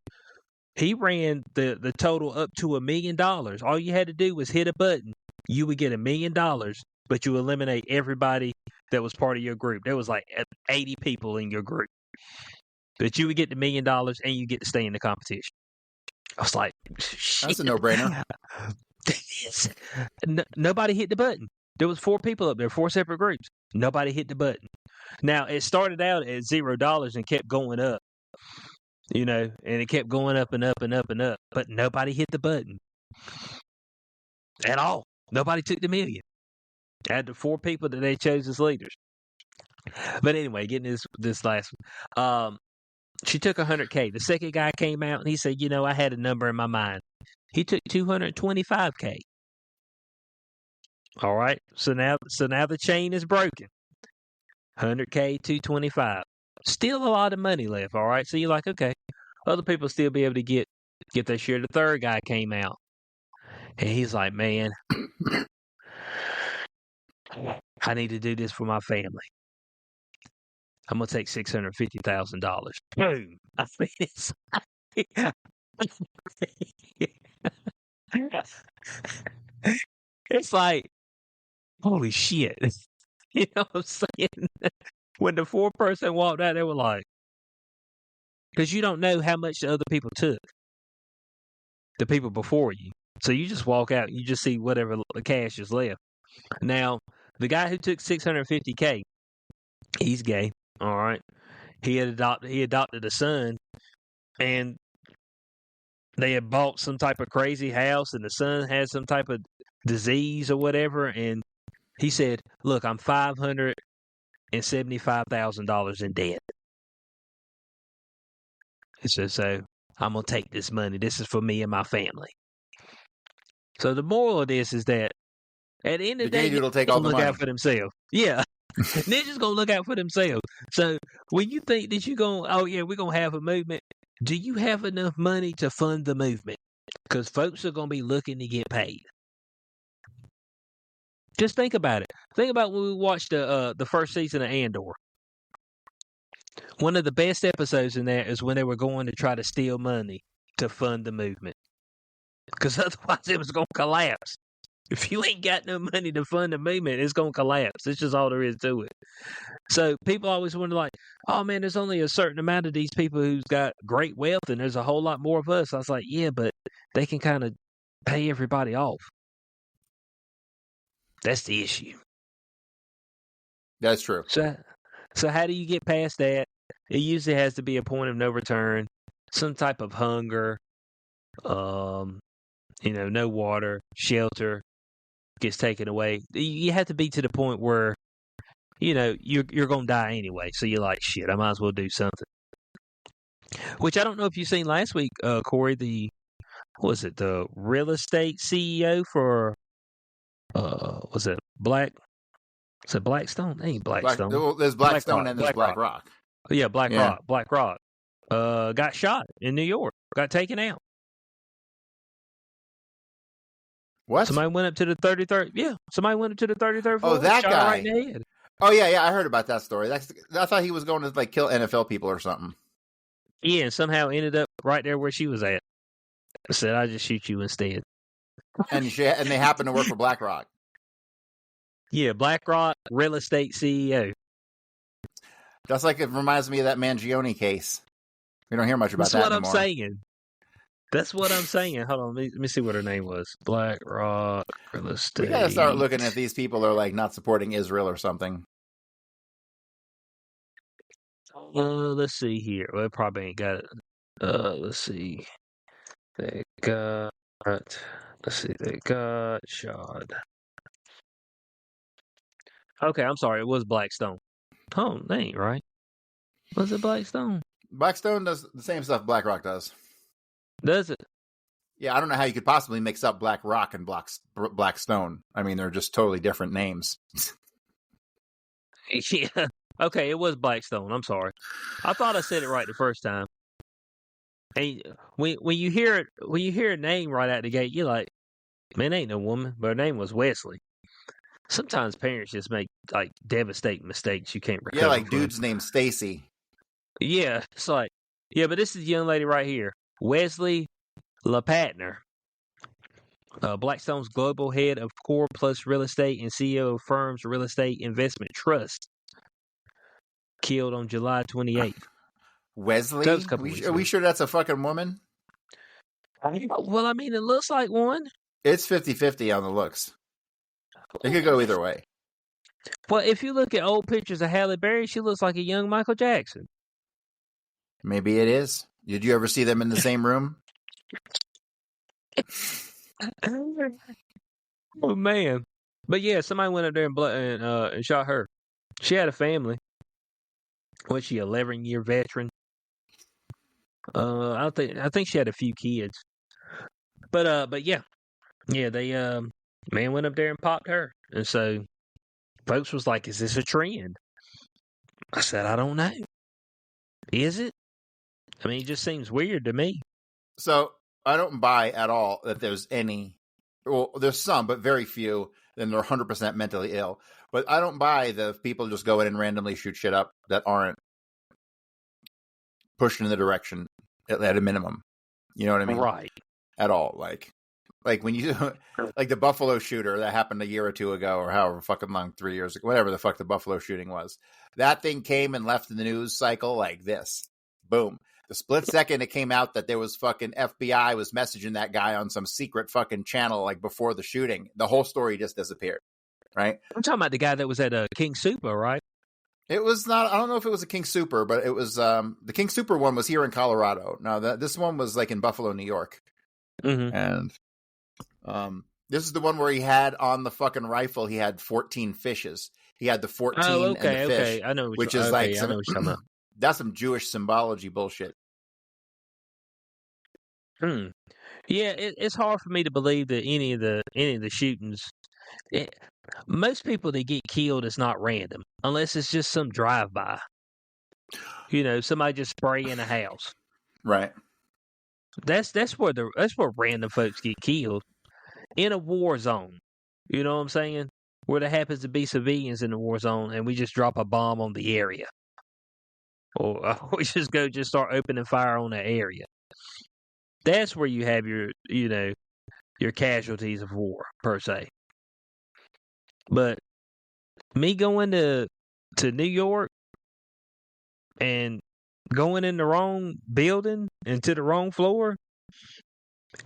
S1: He ran the total up to $1 million. All you had to do was hit a button. You would get $1 million, but you eliminate everybody that was part of your group. There was like 80 people in your group. But you would get the $1 million and you get to stay in the competition. I was like, shit.
S2: That's a no-brainer.
S1: Nobody hit the button. There was 4 people up there, 4 separate groups. Nobody hit the button. Now, it started out at $0 and kept going up, and it kept going up and up and up and up. But nobody hit the button at all. Nobody took the $1 million. Out of the 4 people that they chose as leaders. But anyway, getting this last one. She took 100K. The second guy came out and he said, I had a number in my mind. He took 225K. All right. So now the chain is broken. 100K, 225. Still a lot of money left. All right. So you're like, okay, other people still be able to get their share. The third guy came out. And he's like, man, I need to do this for my family. I'm going to take $650,000. Boom. I mean, it's like, holy shit. You know what I'm saying? When the fourth person walked out, they were like, because you don't know how much the other people took, the people before you. So you just walk out, you just see whatever cash is left. Now, the guy who took $650K, he's gay. All right. He adopted a son, and they had bought some type of crazy house, and the son had some type of disease or whatever. And he said, look, I'm $575,000 in debt. He said, so I'm going to take this money. This is for me and my family. So the moral of this is that at the end of the day,
S2: gay dude will take all the
S1: look
S2: money.
S1: out for themselves. Yeah. Ninjas going to look out for themselves. So when you think that you're going, oh, yeah, we're going to have a movement, do you have enough money to fund the movement? Because folks are going to be looking to get paid. Just think about it. Think about when we watched the first season of Andor. One of the best episodes in there is when they were going to try to steal money to fund the movement. Because otherwise it was going to collapse. If you ain't got no money to fund the movement, it's going to collapse. It's just all there is to it. So people always wonder like, oh man, there's only a certain amount of these people who's got great wealth and there's a whole lot more of us. I was like, yeah, but they can kind of pay everybody off. That's the issue.
S2: That's true.
S1: So how do you get past that? It usually has to be a point of no return, some type of hunger, no water, shelter gets taken away. You have to be to the point where, you're going to die anyway. So you're like, shit, I might as well do something. Which I don't know if you've seen last week, Corey, the real estate CEO for, was it Blackstone? It ain't Blackstone.
S2: There's Blackstone and there's Black Rock.
S1: Yeah, Black Rock. Got shot in New York. Got taken out.
S2: What?
S1: Somebody went up to the 33rd. Yeah, somebody went up to the 33rd floor.
S2: Oh, that
S1: shot
S2: guy.
S1: Right in the head.
S2: Oh yeah, I heard about that story. I thought he was going to like kill NFL people or something.
S1: Yeah, and somehow ended up right there where she was at. I said, "I'll just shoot you instead."
S2: And they happen to work for BlackRock.
S1: Yeah, BlackRock real estate CEO.
S2: That's like, it reminds me of that Mangione case. We don't hear much about that anymore.
S1: That's what I'm saying. Hold on, let me see what her name was. BlackRock real estate.
S2: We gotta start looking if these people are like not supporting Israel or something.
S1: Let's see here. Well, it probably ain't got it. Let's see. They got shot. Okay, I'm sorry. It was Blackstone. Oh, that ain't right. Was it Blackstone?
S2: Blackstone does the same stuff BlackRock does.
S1: Does it?
S2: Yeah, I don't know how you could possibly mix up BlackRock and Blackstone. I mean, they're just totally different names.
S1: Yeah. Okay, it was Blackstone. I'm sorry. I thought I said it right the first time. And when you hear a name right out the gate, you're like, man, ain't no woman, but her name was Wesley. Sometimes parents just make like devastating mistakes you can't recover.
S2: Yeah, like
S1: from.
S2: dude's named Stacy.
S1: Yeah, it's like, yeah, but this is the young lady right here, Wesley LePatner, Blackstone's global head of Core Plus Real Estate and CEO of Firm's Real Estate Investment Trust, killed on July 28th.
S2: Wesley? Are we sure that's a fucking woman?
S1: Well, I mean, it looks like one.
S2: It's 50-50 on the looks. It could go either way.
S1: Well, if you look at old pictures of Halle Berry, she looks like a young Michael Jackson.
S2: Maybe it is. Did you ever see them in the same room?
S1: Oh, man. But yeah, somebody went up there and shot her. She had a family. Was she 11-year veteran? I think she had a few kids. But yeah, they man went up there and popped her, and so folks was like, "Is this a trend?" I said, "I don't know. Is it? I mean, it just seems weird to me."
S2: So I don't buy at all that there's any Well, there's some, but very few. Then they're 100% mentally ill. But I don't buy the people just go in and randomly shoot shit up that aren't pushed in the direction at a minimum. You know what I mean?
S1: Right.
S2: At all. Like when you like the Buffalo shooter that happened a year or two ago, or however fucking long, 3 years ago, whatever the fuck the Buffalo shooting was. That thing came and left in the news cycle like this. Boom. The split second it came out that there was fucking FBI was messaging that guy on some secret fucking channel like before the shooting. The whole story just disappeared. Right?
S1: I'm talking about the guy that was at King Super, right?
S2: It was not. I don't know if it was a King Super, but it was the King Super one was here in Colorado. Now this one was like in Buffalo, New York, and this is the one where he had on the fucking rifle. He had 14 fishes. He had the 14 and the fish.
S1: Okay. I know
S2: which is like some, that's some Jewish symbology bullshit.
S1: Yeah, it's hard for me to believe that any of the shootings. Most people that get killed is not random, unless it's just some drive-by. You know, somebody just spraying a house.
S2: Right.
S1: That's where random folks get killed in a war zone. You know what I'm saying? Where there happens to be civilians in the war zone, and we just drop a bomb on the area, or we just start opening fire on the area. That's where you have your casualties of war per se. But me going to New York and going in the wrong building into the wrong floor,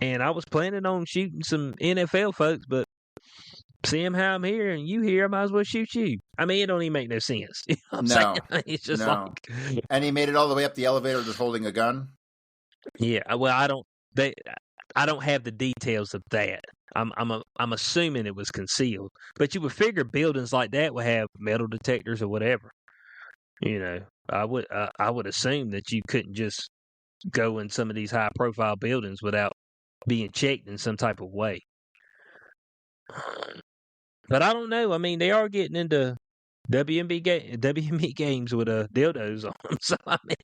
S1: and I was planning on shooting some NFL folks, but seeing how I'm here and you here, I might as well shoot you. I mean, it don't even make no sense. You know what I'm saying? It's just like...
S2: And he made it all the way up the elevator just holding a gun?
S1: Yeah, well, I don't have the details of that. I'm assuming it was concealed, but you would figure buildings like that would have metal detectors or whatever. You know, I would assume that you couldn't just go in some of these high profile buildings without being checked in some type of way. But I don't know. I mean, they are getting into WNBA games with dildos on them. So I mean,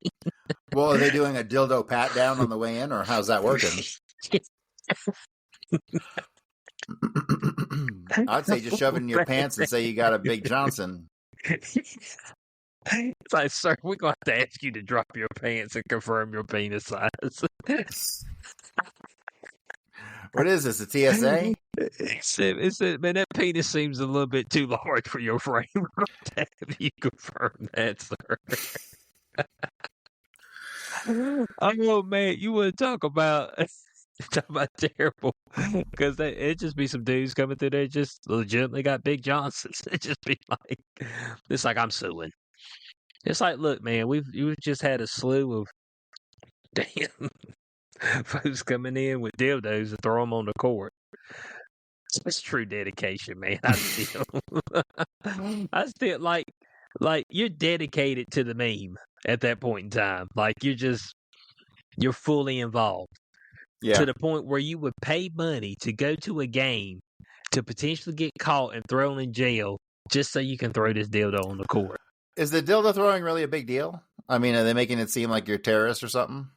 S2: well, are they doing a dildo pat down on the way in, or how's that working? I'd say just shove it in your pants and say you got a Big Johnson.
S1: It's like, sir, we're going to have to ask you to drop your pants and confirm your penis size.
S2: What is this, a TSA?
S1: It said, man, that penis seems a little bit too large for your frame. We're going to have you confirm that, sir. Oh, man, you want to talk about terrible, because it just be some dudes coming through there just legitimately got Big Johnsons. It just be like, it's like, I'm suing. It's like, look, man, we've just had a slew of damn folks coming in with dildos to throw them on the court. It's true dedication, man. I still like you're dedicated to the meme at that point in time. Like you're fully involved.
S2: Yeah.
S1: To the point where you would pay money to go to a game to potentially get caught and thrown in jail just so you can throw this dildo on the court.
S2: Is the dildo throwing really a big deal? I mean, are they making it seem like you're a terrorist or something?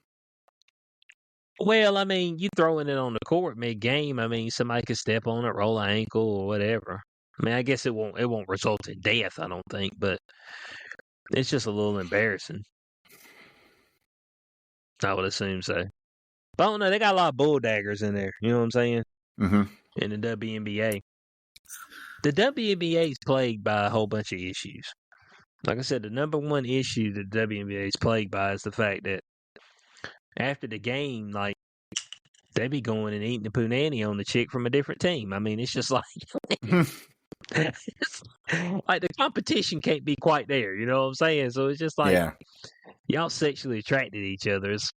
S1: Well, I mean, you throwing it on the court mid-game, I mean, somebody could step on it, roll an ankle or whatever. I mean, I guess it won't result in death, I don't think, but it's just a little embarrassing. I would assume so. But I don't know, they got a lot of bull daggers in there, you know what I'm saying?
S2: Mm-hmm.
S1: In the WNBA. The WNBA is plagued by a whole bunch of issues. Like I said, the number one issue that the WNBA is plagued by is the fact that after the game, like, they be going and eating the punani on the chick from a different team. I mean, it's just like, like the competition can't be quite there. You know what I'm saying? So it's just like, y'all sexually attracted to each other. It's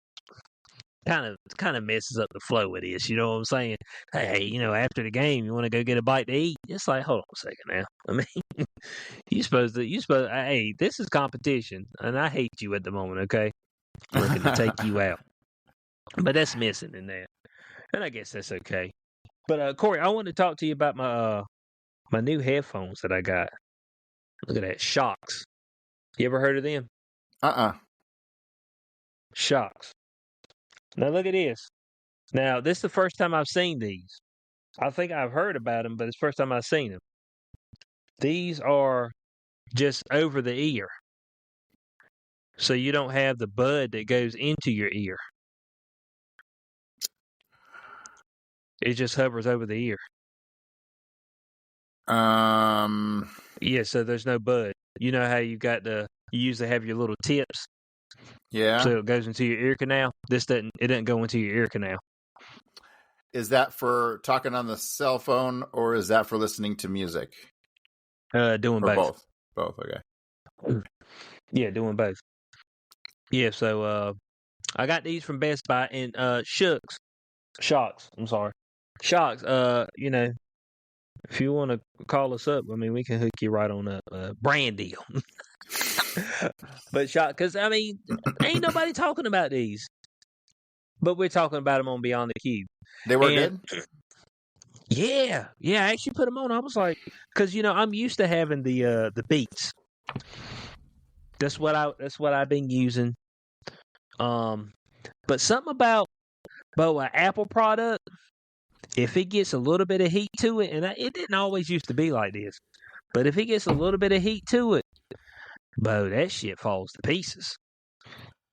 S1: kind of messes up the flow of this. You know what I'm saying? Hey, you know, after the game, you want to go get a bite to eat? It's like, hold on a second now. I mean, you supposed to, hey, this is competition, and I hate you at the moment, okay? I'm looking to take you out. But that's missing in that. And I guess that's okay. But, Corey, I want to talk to you about my new headphones that I got. Look at that. Shocks. You ever heard of them? Shocks. Now, look at this. Now, this is the first time I've seen these. I think I've heard about them, but it's the first time I've seen them. These are just over the ear. So you don't have the bud that goes into your ear. It just hovers over the ear. Yeah, so there's no bud. You know how you usually have your little tips.
S2: Yeah.
S1: So it goes into your ear canal. It doesn't go into your ear canal.
S2: Is that for talking on the cell phone, or is that for listening to music?
S1: Doing
S2: or
S1: both.
S2: Both, okay.
S1: Yeah, doing both. Yeah, so I got these from Best Buy and Shocks. I'm sorry. Shocks. If you want to call us up, I mean, we can hook you right on a brand deal. But because ain't nobody talking about these. But we're talking about them on Beyond the Cube.
S2: They were good?
S1: Yeah. I actually put them on. I was like, because I'm used to having the Beats. That's what I've been using. But something about an Apple product, if it gets a little bit of heat to it, and it didn't always used to be like this, but if it gets a little bit of heat to it, Bo, that shit falls to pieces.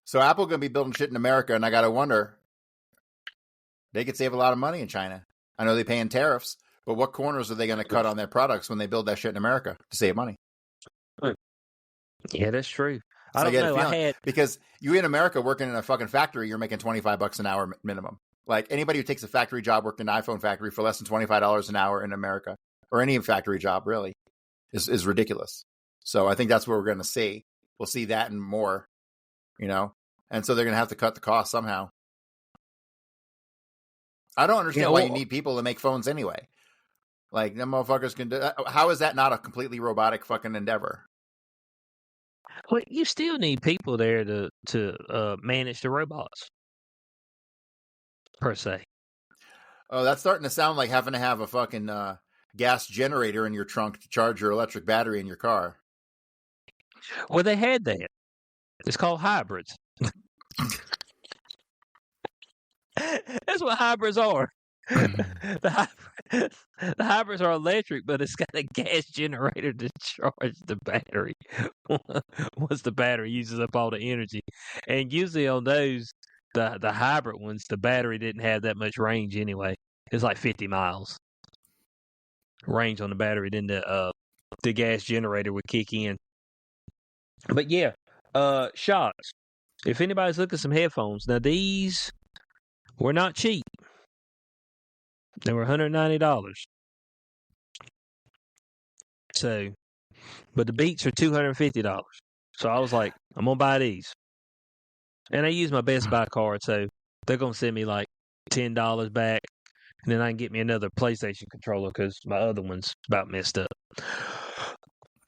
S2: So Apple gonna be building shit in America, and I gotta wonder, they could save a lot of money in China. I know they're paying tariffs, but what corners are they gonna cut on their products when they build that shit in America to save money?
S1: Yeah, that's true.
S2: So
S1: I don't know.
S2: Because you in America working in a fucking factory, you're making $25 an hour minimum. Like anybody who takes a factory job working in an iPhone factory for less than $25 an hour in America, or any factory job really, is ridiculous. So I think that's what we're going to see. We'll see that and more, and so they're going to have to cut the cost somehow. I don't understand why you need people to make phones anyway. Like, them motherfuckers can do that. How is that not a completely robotic fucking endeavor?
S1: Well, you still need people there to manage the robots, per se.
S2: Oh, that's starting to sound like having to have a fucking gas generator in your trunk to charge your electric battery in your car.
S1: Well, they had that. It's called hybrids. That's what hybrids are. The hybrids are electric, but it's got a gas generator to charge the battery once the battery uses up all the energy. And usually on those, the hybrid ones, the battery didn't have that much range anyway. It's like 50 miles range on the battery. Then the gas generator would kick in. But yeah, Shocks. If anybody's looking at some headphones, now these were not cheap. They were $190. So, but the Beats are $250. So I was like, I'm gonna buy these. And I use my Best Buy card, so they're gonna send me like $10 back, and then I can get me another PlayStation controller because my other one's about messed up.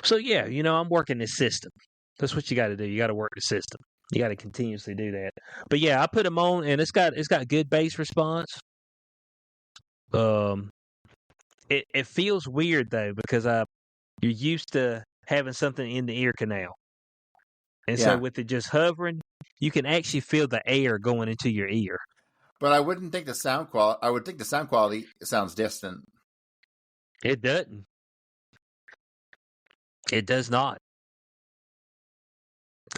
S1: So yeah, I'm working this system. That's what you got to do. You got to work the system. You got to continuously do that. But yeah, I put them on, and it's got good bass response. It feels weird though because you're used to having something in the ear canal, and so with it just hovering, you can actually feel the air going into your ear.
S2: But I wouldn't think the sound quality. I would think the sound quality sounds distant.
S1: It doesn't. It does not.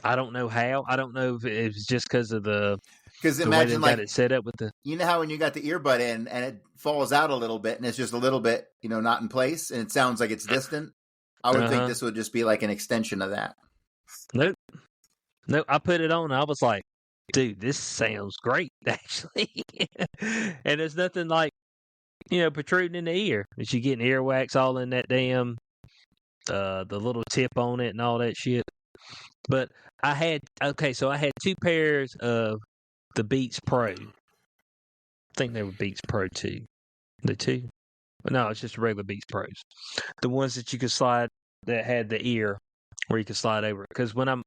S1: I don't know how. I don't know if it's just because of the
S2: imagine
S1: way they got it set up with the.
S2: You know how when you got the earbud in and it falls out a little bit and it's just a little bit, not in place and it sounds like it's distant. I would think this would just be like an extension of that.
S1: Nope. I put it on. I was like, dude, this sounds great actually. And there's nothing like protruding in the ear. But you getting earwax all in that damn the little tip on it and all that shit. But I had two pairs of the Beats Pro. I think they were Beats Pro 2. The two? No, it's just regular Beats Pros. The ones that you could slide that had the ear where you could slide over. Because when I'm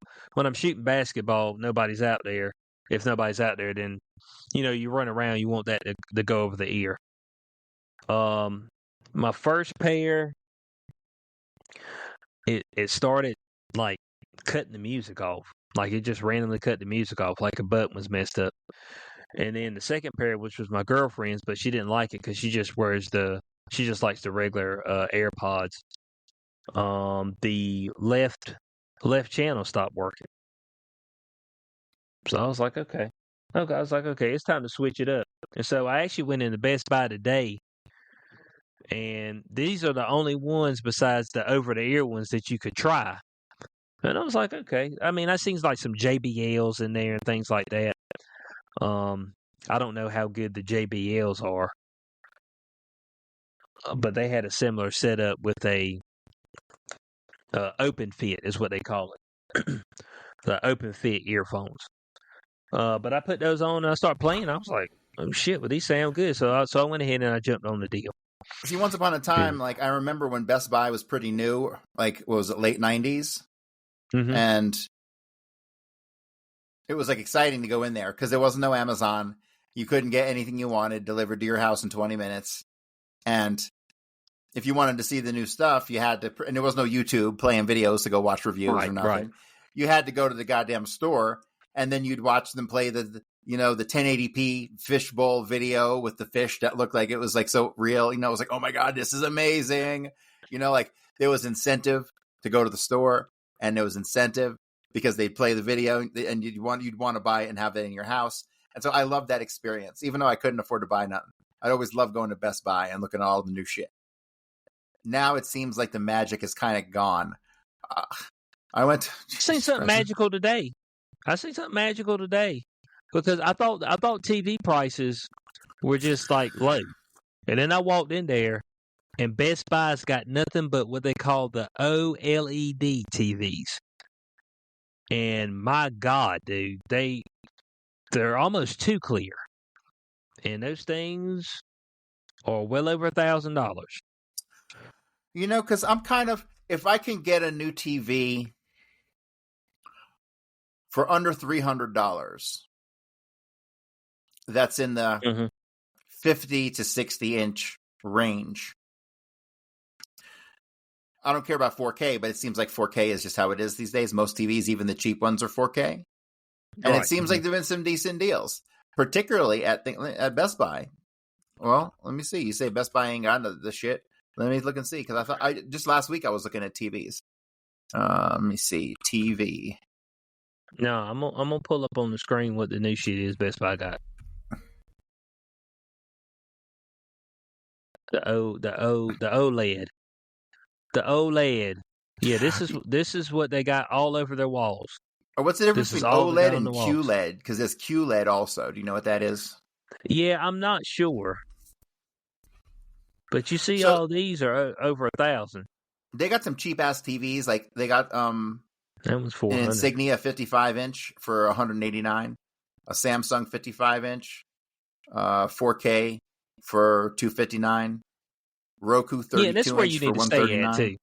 S1: shooting basketball, nobody's out there. If nobody's out there, then you run around. You want that to go over the ear. My first pair, it started like cutting the music off. Like it just randomly cut the music off, like a button was messed up. And then the second pair, which was my girlfriend's, but she didn't like it because she just likes the regular AirPods. The left channel stopped working. So I was like, okay. It's time to switch it up. And so I actually went into Best Buy today, and these are the only ones besides the over-the-ear ones that you could try. And I was like, okay. I mean, I seen like some JBLs in there and things like that. I don't know how good the JBLs are, but they had a similar setup with a open fit is what they call it. The open fit earphones. But I put those on and I started playing. I was like, oh shit, well these sound good. So I went ahead and I jumped on the deal.
S2: See, once upon a time, like I remember when Best Buy was pretty new, like what was it, late 90s?
S1: Mm-hmm.
S2: And it was like exciting to go in there because there was no Amazon. You couldn't get anything you wanted delivered to your house in 20 minutes. And if you wanted to see the new stuff, you had to, and there was no YouTube playing videos to go watch reviews or nothing.
S1: Right.
S2: You had to go to the goddamn store, and then you'd watch them play the 1080p fishbowl video with the fish that looked like it was like so real. It was like, oh my God, this is amazing. Like there was incentive to go to the store, and there was incentive because they'd play the video, and you'd want to buy it and have that in your house. And so I loved that experience, even though I couldn't afford to buy nothing. I'd always loved going to Best Buy and looking at all the new shit. Now it seems like the magic is kind of gone. I went to
S1: seen something magical today. Because I thought TV prices were just like low. And then I walked in there and Best Buy's got nothing but what they call the OLED TVs. And my God, dude, they're almost too clear. And those things are well over $1,000.
S2: Because I'm kind of, if I can get a new TV for under $300, that's in the 50 to 60 inch range. I don't care about 4K, but it seems like 4K is just how it is these days. Most TVs, even the cheap ones, are 4K. And it seems like there have been some decent deals, particularly at Best Buy. Well, let me see. You say Best Buy ain't got the shit. Let me look and see, because just last week I was looking at TVs. Let me see. TV.
S1: No, I'm gonna pull up on the screen what the new shit is Best Buy got. The OLED. The OLED. Yeah, this is what they got all over their walls.
S2: Or what's the difference between OLED and QLED? Because there's QLED also. Do you know what that is?
S1: Yeah, I'm not sure. But you see, all these are over $1,000.
S2: They got some cheap ass TVs. Like they got
S1: that was $400.
S2: An Insignia 55 inch for $189. A Samsung 55 inch, 4K for $259. Roku 32
S1: yeah, that's where
S2: inch
S1: you
S2: for
S1: need to stay at too.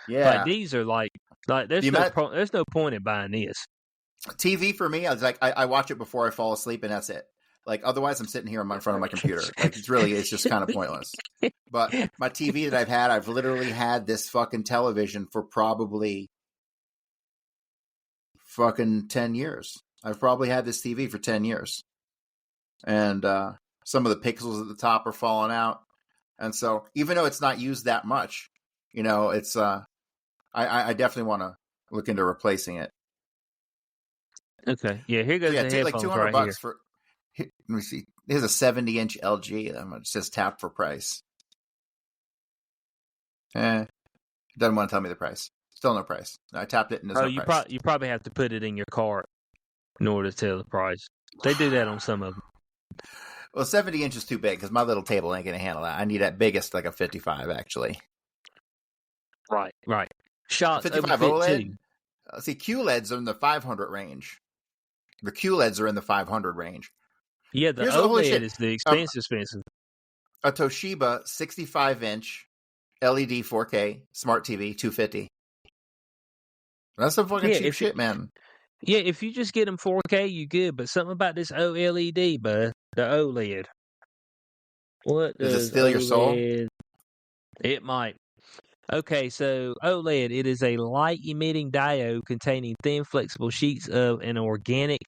S2: Yeah,
S1: like these are like there's no point in buying this.
S2: TV for me, I was like, I watch it before I fall asleep, and that's it. Like otherwise, I'm sitting here in front of my computer. Like it's just kind of pointless. But my TV that I've literally had this fucking television for probably fucking 10 years. I've probably had this TV for 10 years. And some of the pixels at the top are falling out. And so even though it's not used that much, it's I definitely want to look into replacing it.
S1: Okay. Yeah, here goes the headphones
S2: like $200
S1: right here.
S2: for. Let me see. Here's a 70-inch LG. It says tap for price. It doesn't want to tell me the price. Still no price. I tapped it and there's no price.
S1: You probably have to put it in your cart in order to tell the price. They do that on some of them.
S2: Well, 70 inches is too big because my little table ain't going to handle that. I need that biggest, like a 55, actually.
S1: Right. Shots
S2: 55
S1: over
S2: OLED. See, QLEDs are in the 500 range. The QLEDs are in the 500 range.
S1: Yeah, the OLED is the expensive.
S2: A Toshiba 65-inch LED 4K smart TV, $250. That's some fucking cheap shit, man.
S1: Yeah, if you just get them 4K, you good. But something about this OLED, bud. The OLED. What
S2: does it steal your soul?
S1: It might. Okay, so OLED, it is a light-emitting diode containing thin, flexible sheets of an organic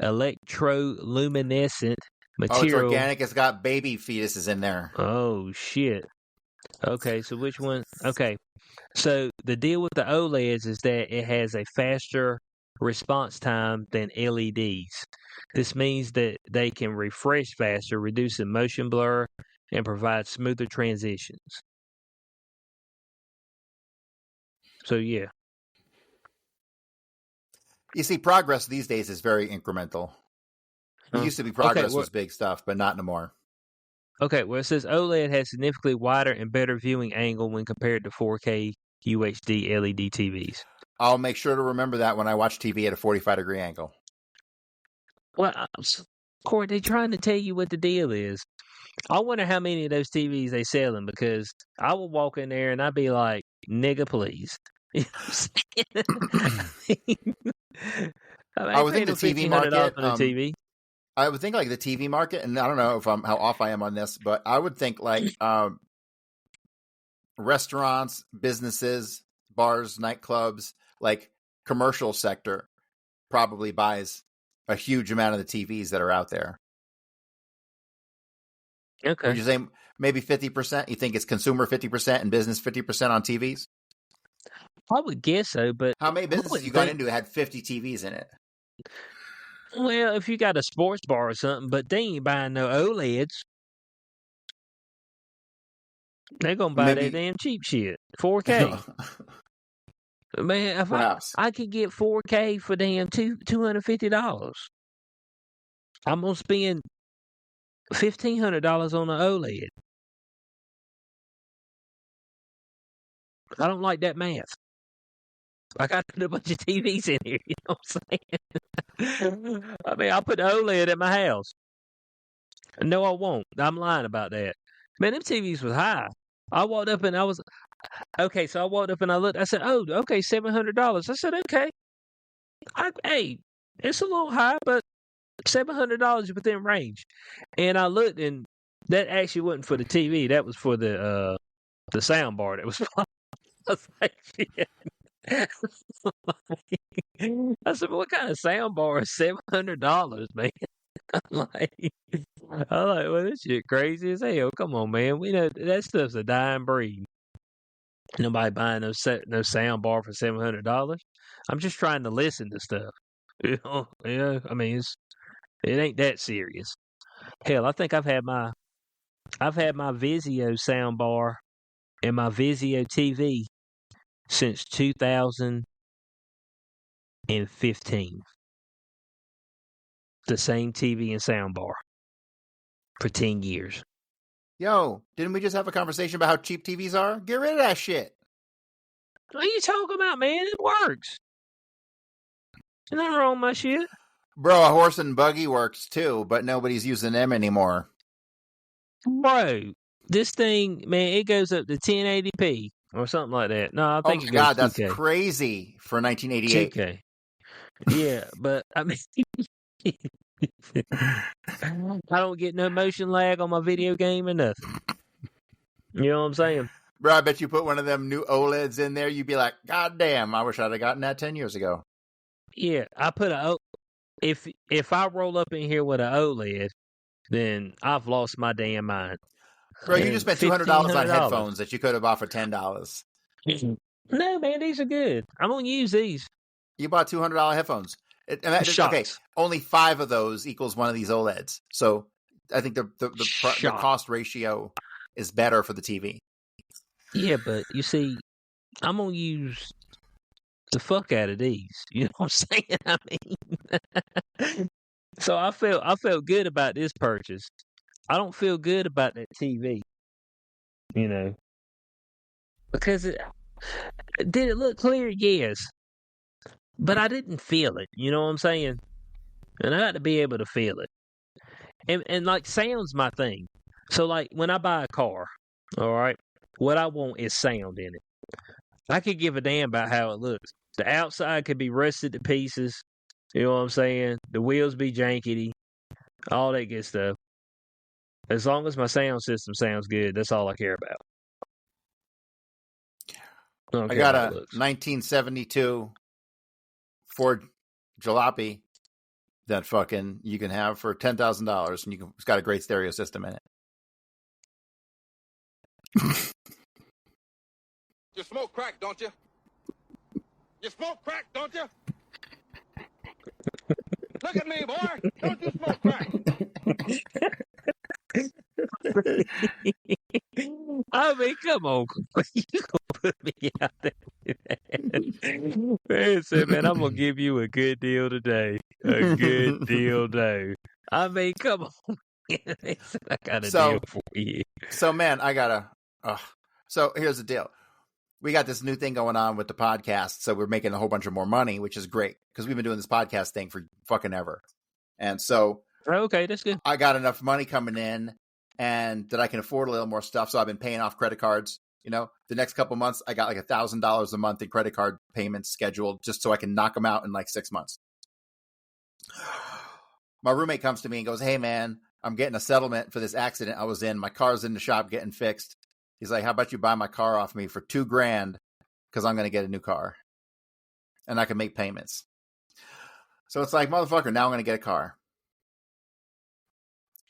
S1: electroluminescent material.
S2: Oh, it's organic. It's got baby fetuses in there.
S1: Oh, shit. Okay, so which one? Okay, so the deal with the OLEDs is that it has a faster response time than LEDs. This means that they can refresh faster, reducing motion blur, and provide smoother transitions. So, yeah.
S2: You see, progress these days is very incremental. It used to be progress was big stuff, but not anymore.
S1: Okay, well, it says OLED has significantly wider and better viewing angle when compared to 4K UHD LED TVs.
S2: I'll make sure to remember that when I watch TV at a 45-degree angle.
S1: Well, Corey, they're trying to tell you what the deal is. I wonder how many of those TVs they selling, because I will walk in there and I'd be like, nigga, please. You know what I'm saying?
S2: I would think the TV market,
S1: on a TV.
S2: I would think like the TV market, and I don't know if how off I am on this, but I would think like restaurants, businesses, bars, nightclubs, like commercial sector probably buys a huge amount of the TVs that are out there.
S1: Okay.
S2: Would you say maybe 50%? You think it's consumer 50% and business 50% on TVs?
S1: I would guess so, but
S2: how many businesses you got into had 50 TVs in it?
S1: Well, if you got a sports bar or something, but they ain't buying no OLEDs. They're gonna buy that damn cheap shit. 4K. Man, if I could get 4K for damn $250, I'm gonna spend $1,500 on an OLED. I don't like that math. I got to put a bunch of TVs in here. You know what I'm saying? I mean, I'll put the OLED at my house. No, I won't. I'm lying about that. Man, them TVs was high. I walked up and I was okay. So I walked up and I looked. I said, "Oh, okay, $700." I said, "Okay, hey, it's a little high, but $700 within range." And I looked, and that actually wasn't for the TV. That was for the sound bar. That was. I was like, shit. I said, "What kind of sound bar is $700, man?" I'm like, well, this shit crazy as hell. Come on, man. We know that stuff's a dying breed. Nobody buying no sound bar for $700. I'm just trying to listen to stuff. Yeah. I mean, it ain't that serious. Hell, I think I've had my Vizio sound bar and my Vizio TV since 2015. The same TV and sound bar for 10 years.
S2: Yo, didn't we just have a conversation about how cheap TVs are? Get rid of that shit.
S1: What are you talking about, man? It works. There's nothing wrong with my shit.
S2: Bro, a horse and buggy works too, but nobody's using them anymore.
S1: Bro, this thing, man, it goes up to 1080p or something like that. No, I think it goes 2K.
S2: That's crazy for 1988.
S1: 2K. Yeah, but I mean, I don't get no motion lag on my video game or nothing. You know what I'm saying?
S2: Bro, I bet you put one of them new OLEDs in there, you'd be like, God damn, I wish I'd have gotten that 10 years ago.
S1: Yeah, I put if I roll up in here with an OLED, then I've lost my damn mind.
S2: Bro, you just spent $200 on headphones that you could have bought for $10.
S1: No, man, these are good. I'm going to use these.
S2: You bought $200 headphones. Okay, only 5 of those equals one of these OLEDs. So I think the cost ratio is better for the TV.
S1: Yeah, but you see, I'm going to use the fuck out of these. You know what I'm saying? I mean, so I felt good about this purchase. I don't feel good about that TV. You know, because did it look clear? Yes, but I didn't feel it. You know what I'm saying? And I got to be able to feel it. And like sound's my thing. So like when I buy a car, all right, what I want is sound in it. I could give a damn about how it looks. The outside could be rusted to pieces. You know what I'm saying? The wheels be jankety. All that good stuff. As long as my sound system sounds good, that's all I care about.
S2: I got a 1972 Ford Jalopy that fucking you can have for $10,000, and it's got a great stereo system in it.
S9: You smoke crack, don't you? You smoke crack, don't you? Look at me, boy. Don't you smoke crack?
S1: I mean, come on. You gonna put me out there? Man said, man, I'm going to give you a good deal today. A good deal today. I mean, come on. I got a deal for you.
S2: So, man, I got to... So, here's the deal. We got this new thing going on with the podcast, so we're making a whole bunch of more money, which is great, because we've been doing this podcast thing for fucking ever. And so...
S1: Okay, that's good.
S2: I got enough money coming in, and that I can afford a little more stuff, so I've been paying off credit cards. You know, the next couple months, I got like $1,000 a month in credit card payments scheduled, just so I can knock them out in like 6 months. My roommate comes to me and goes, "Hey, man, I'm getting a settlement for this accident I was in. My car's in the shop getting fixed." He's like, "How about you buy my car off me for $2,000 because I'm going to get a new car and I can make payments." So it's like, motherfucker, now I'm going to get a car.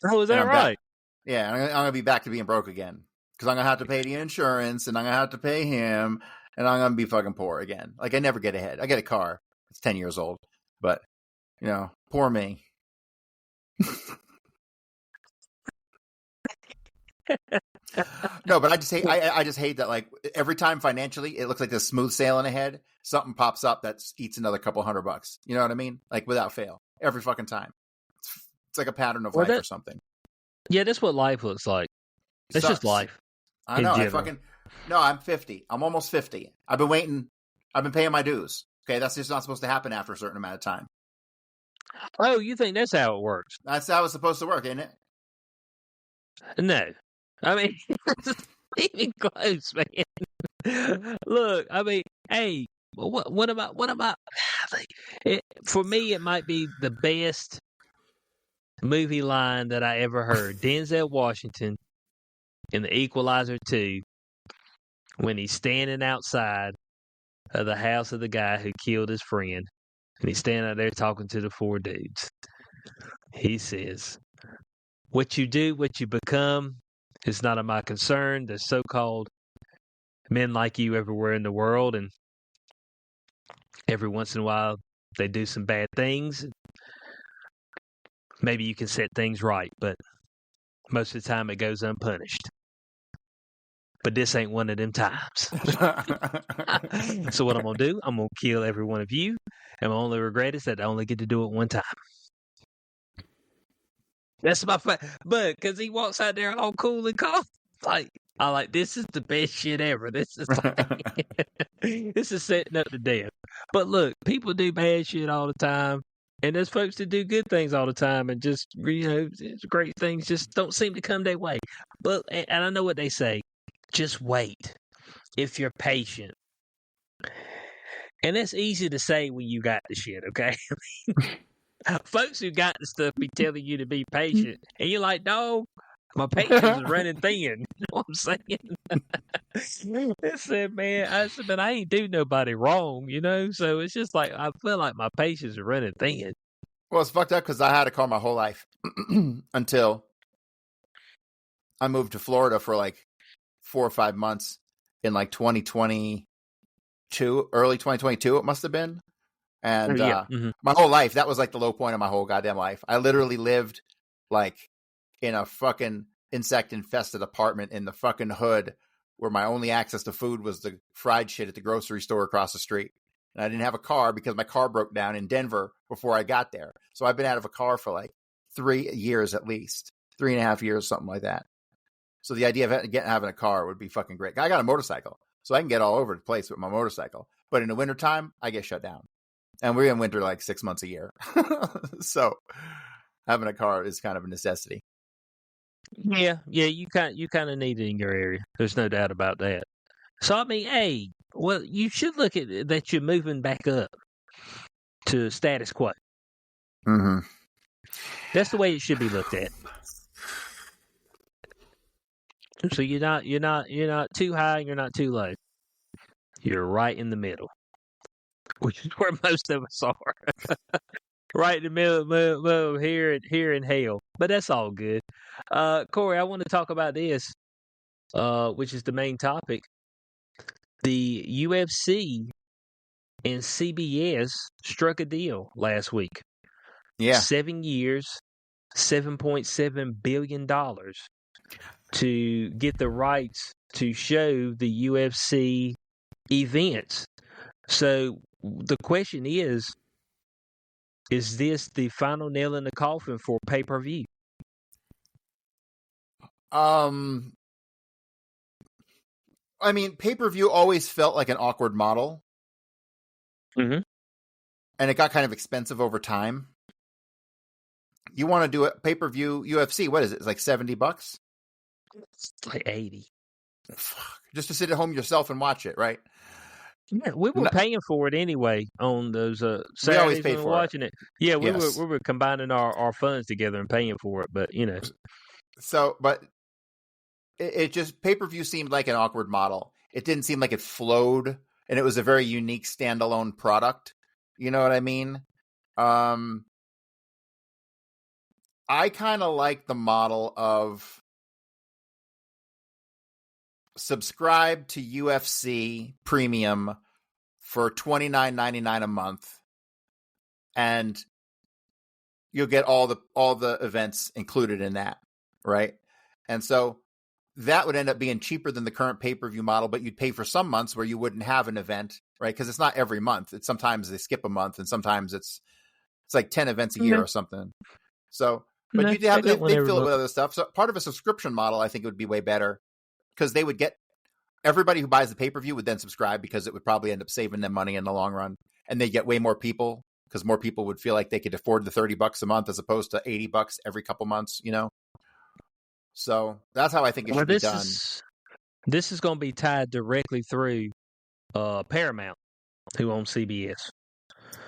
S1: Oh, is that right?
S2: Yeah, I'm going to be back to being broke again, because I'm going to have to pay the insurance, and I'm going to have to pay him, and I'm going to be fucking poor again. Like, I never get ahead. I get a car. It's 10 years old. But, you know, poor me. No, but I just hate that, like, every time financially it looks like there's smooth sailing ahead, something pops up that eats another couple $100. You know what I mean? Like, without fail. Every fucking time. It's like a pattern of life or something.
S1: Yeah, that's what life looks like. It's just life.
S2: I know. I'm 50. I'm almost 50. I've been waiting. I've been paying my dues. Okay, that's just not supposed to happen after a certain amount of time.
S1: Oh, you think that's how it works?
S2: That's how it's supposed to work, isn't it?
S1: No. I mean, even close, man. Look, I mean, hey, what about? For me, it might be the best movie line that I ever heard. Denzel Washington in The Equalizer 2, when he's standing outside of the house of the guy who killed his friend, and he's standing out there talking to the four dudes. He says, "What you do, what you become, is not of my concern. There's so-called men like you everywhere in the world, and every once in a while they do some bad things. Maybe you can set things right, but most of the time it goes unpunished. But this ain't one of them times. So what I'm going to do, I'm going to kill every one of you, and my only regret is that I only get to do it one time." That's my but because he walks out there all cool and calm. Like, this is the best shit ever. This is this is setting up the death. But look, people do bad shit all the time. And there's folks that do good things all the time, and just, you know, great things just don't seem to come their way. But, and I know what they say, just wait if you're patient. And that's easy to say when you got the shit, okay? Folks who got the stuff be telling you to be patient, and you're like, "Dog, my patience is running thin." You know what I'm saying? I said, "Man, I ain't do nobody wrong, you know?" So it's just like, I feel like my patience is running thin.
S2: Well, it's fucked up because I had a car my whole life until I moved to Florida for like 4 or 5 months in like 2022, early 2022, it must have been. And my whole life, that was like the low point of my whole goddamn life. I literally lived like in a fucking insect-infested apartment in the fucking hood, where my only access to food was the fried shit at the grocery store across the street. And I didn't have a car because my car broke down in Denver before I got there. So I've been out of a car for like 3 years at least. 3.5 years, something like that. So the idea of having a car would be fucking great. I got a motorcycle, so I can get all over the place with my motorcycle. But in the wintertime, I get shut down. And we're in winter like 6 months a year. So having a car is kind of a necessity.
S1: Yeah, you kind of need it in your area. There's no doubt about that. So, I mean, hey, well, you should look at it that you're moving back up to status quo.
S2: Mm-hmm.
S1: That's the way it should be looked at. So you're not too high and you're not too low. You're right in the middle, which is where most of us are. right in the middle here in hell. But that's all good. Corey, I want to talk about this, which is the main topic. The UFC and CBS struck a deal last week.
S2: Yeah.
S1: 7 years, $7.7 billion to get the rights to show the UFC events. So the question is this the final nail in the coffin for pay-per-view?
S2: I mean, pay-per-view always felt like an awkward model.
S1: Mm-hmm.
S2: And it got kind of expensive over time. You want to do a pay-per-view UFC, what is it? It's like $70?
S1: It's like 80.
S2: Fuck. Just to sit at home yourself and watch it, right?
S1: Yeah, we were paying for it anyway on those Saturdays
S2: we always paid
S1: when we
S2: for
S1: were watching it. Yeah, we
S2: Yes.
S1: were combining our funds together and paying for it, but you know.
S2: So, but it just, pay-per-view seemed like an awkward model. It didn't seem like it flowed, and it was a very unique standalone product. You know what I mean? I kind of like the model of subscribe to UFC Premium for $29.99 a month, and you'll get all the events included in that, right? And so that would end up being cheaper than the current pay-per-view model, but you'd pay for some months where you wouldn't have an event, right? Because it's not every month. It's sometimes they skip a month, and sometimes it's like 10 events a year or something. So, but you'd have they fill it with other stuff. So part of a subscription model, I think, would be way better, because they would get everybody who buys the pay-per-view would then subscribe, because it would probably end up saving them money in the long run, and they get way more people, because more people would feel like they could afford the $30 a month as opposed to $80 every couple months, you know? So that's how I think it should be done.
S1: This is going to be tied directly through Paramount, who owns CBS.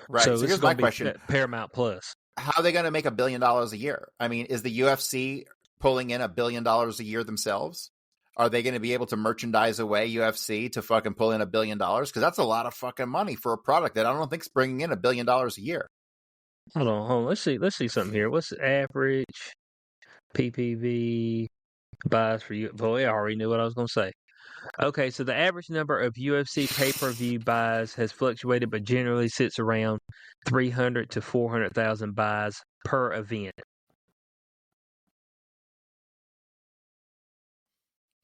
S2: Right. So here's my question.
S1: Paramount Plus.
S2: How are they going to make $1 billion a year? I mean, is the UFC pulling in $1 billion a year themselves? Are they going to be able to merchandise away UFC to fucking pull in $1 billion? Because that's a lot of fucking money for a product that I don't think is bringing in $1 billion a year.
S1: Hold on. Let's see something here. What's the average PPV buys for you? Boy, I already knew what I was going to say. Okay, so the average number of UFC pay-per-view buys has fluctuated, but generally sits around 300 to 400,000 buys per event.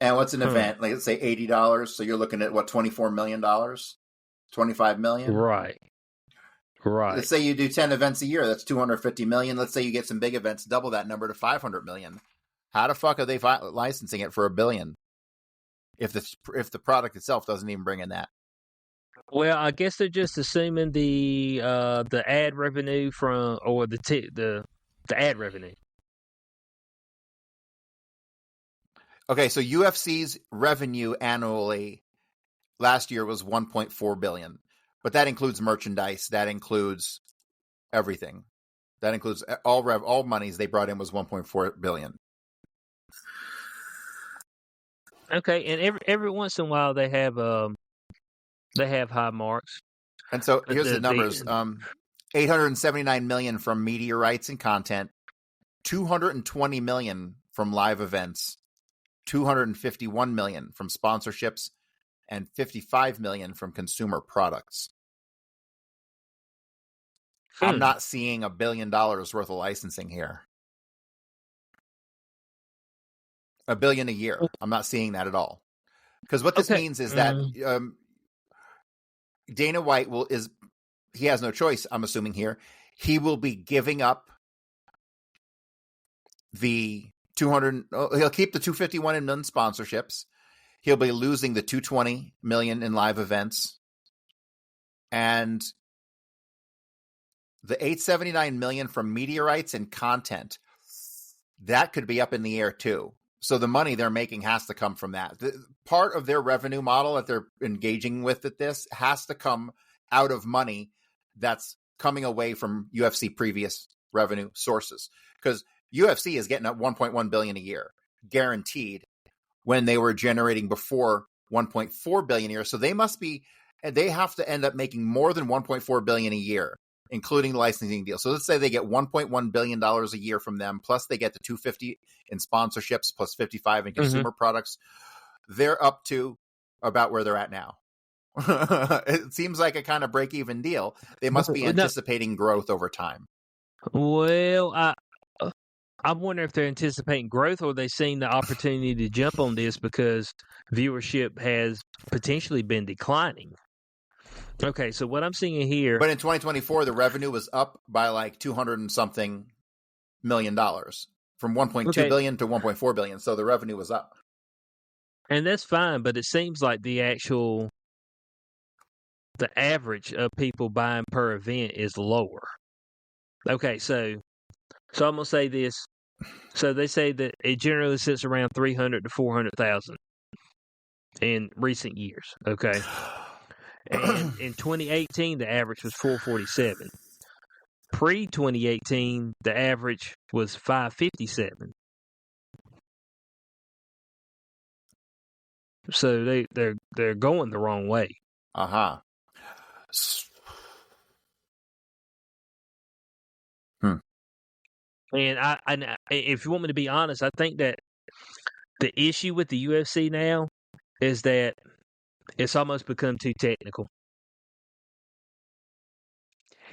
S2: And what's an event? Like, let's say $80. So you're looking at what, $24 million? $25 million?
S1: Right.
S2: Let's say you do 10 events a year. That's $250 million. Let's say you get some big events, double that number to $500 million. How the fuck are they licensing it for $1 billion? If the product itself doesn't even bring in that.
S1: Well, I guess they're just assuming the ad revenue or the ad revenue.
S2: Okay, so UFC's revenue annually last year was $1.4 billion, but that includes merchandise. That includes everything. That includes all monies they brought in was $1.4 billion.
S1: Okay, and every once in a while they have high marks.
S2: And so here's the numbers: $879 million from media rights and content, $220 million from live events, $251 million from sponsorships, and $55 million from consumer products. I'm not seeing $1 billion worth of licensing here. $1 billion a year. I'm not seeing that at all. Because what this means is that Dana White he has no choice, I'm assuming here. He will be giving up the he'll keep the $251 in non-sponsorships. He'll be losing the $220 million in live events. And the $879 million from media rights and content, that could be up in the air too. So the money they're making has to come from that. Part of their revenue model that they're engaging with at this has to come out of money that's coming away from UFC previous revenue sources. Because UFC is getting up $1.1 billion a year, guaranteed, when they were generating before $1.4 billion a year. So they have to end up making more than $1.4 billion a year including the licensing deal. So let's say they get $1.1 billion a year from them, plus they get the $250 in sponsorships, plus $55 in consumer products. They're up to about where they're at now. It seems like a kind of break-even deal. They must be anticipating growth over time.
S1: Well, I'm wondering if they're anticipating growth, or they seeing the opportunity to jump on this because viewership has potentially been declining. Okay, so what I'm seeing here,
S2: but in 2024, the revenue was up by like 200 and something million dollars, from 1.2 billion to 1.4 billion. So the revenue was up,
S1: and that's fine. But it seems like the average of people buying per event is lower. Okay, so I'm gonna say this. So they say that it generally sits around 300 to 400,000 in recent years. Okay. And in 2018, the average was 447. Pre-2018, the average was 557. So they're going the wrong way.
S2: Uh-huh.
S1: And I if you want me to be honest, I think that the issue with the UFC now is that it's almost become too technical.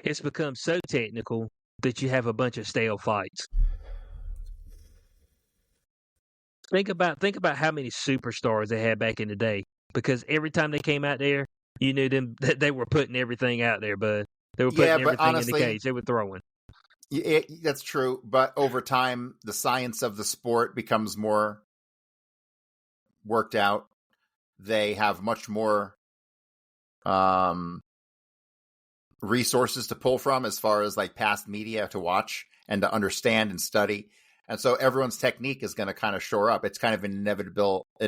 S1: It's become so technical that you have a bunch of stale fights. Think about how many superstars they had back in the day. Because every time they came out there, you knew them that they were putting everything out there, bud. They were putting everything honestly, in the cage. They were throwing.
S2: That's true, but over time, the science of the sport becomes more worked out. They have much more resources to pull from as far as like past media to watch and to understand and study. And so everyone's technique is going to kind of shore up. It's kind of an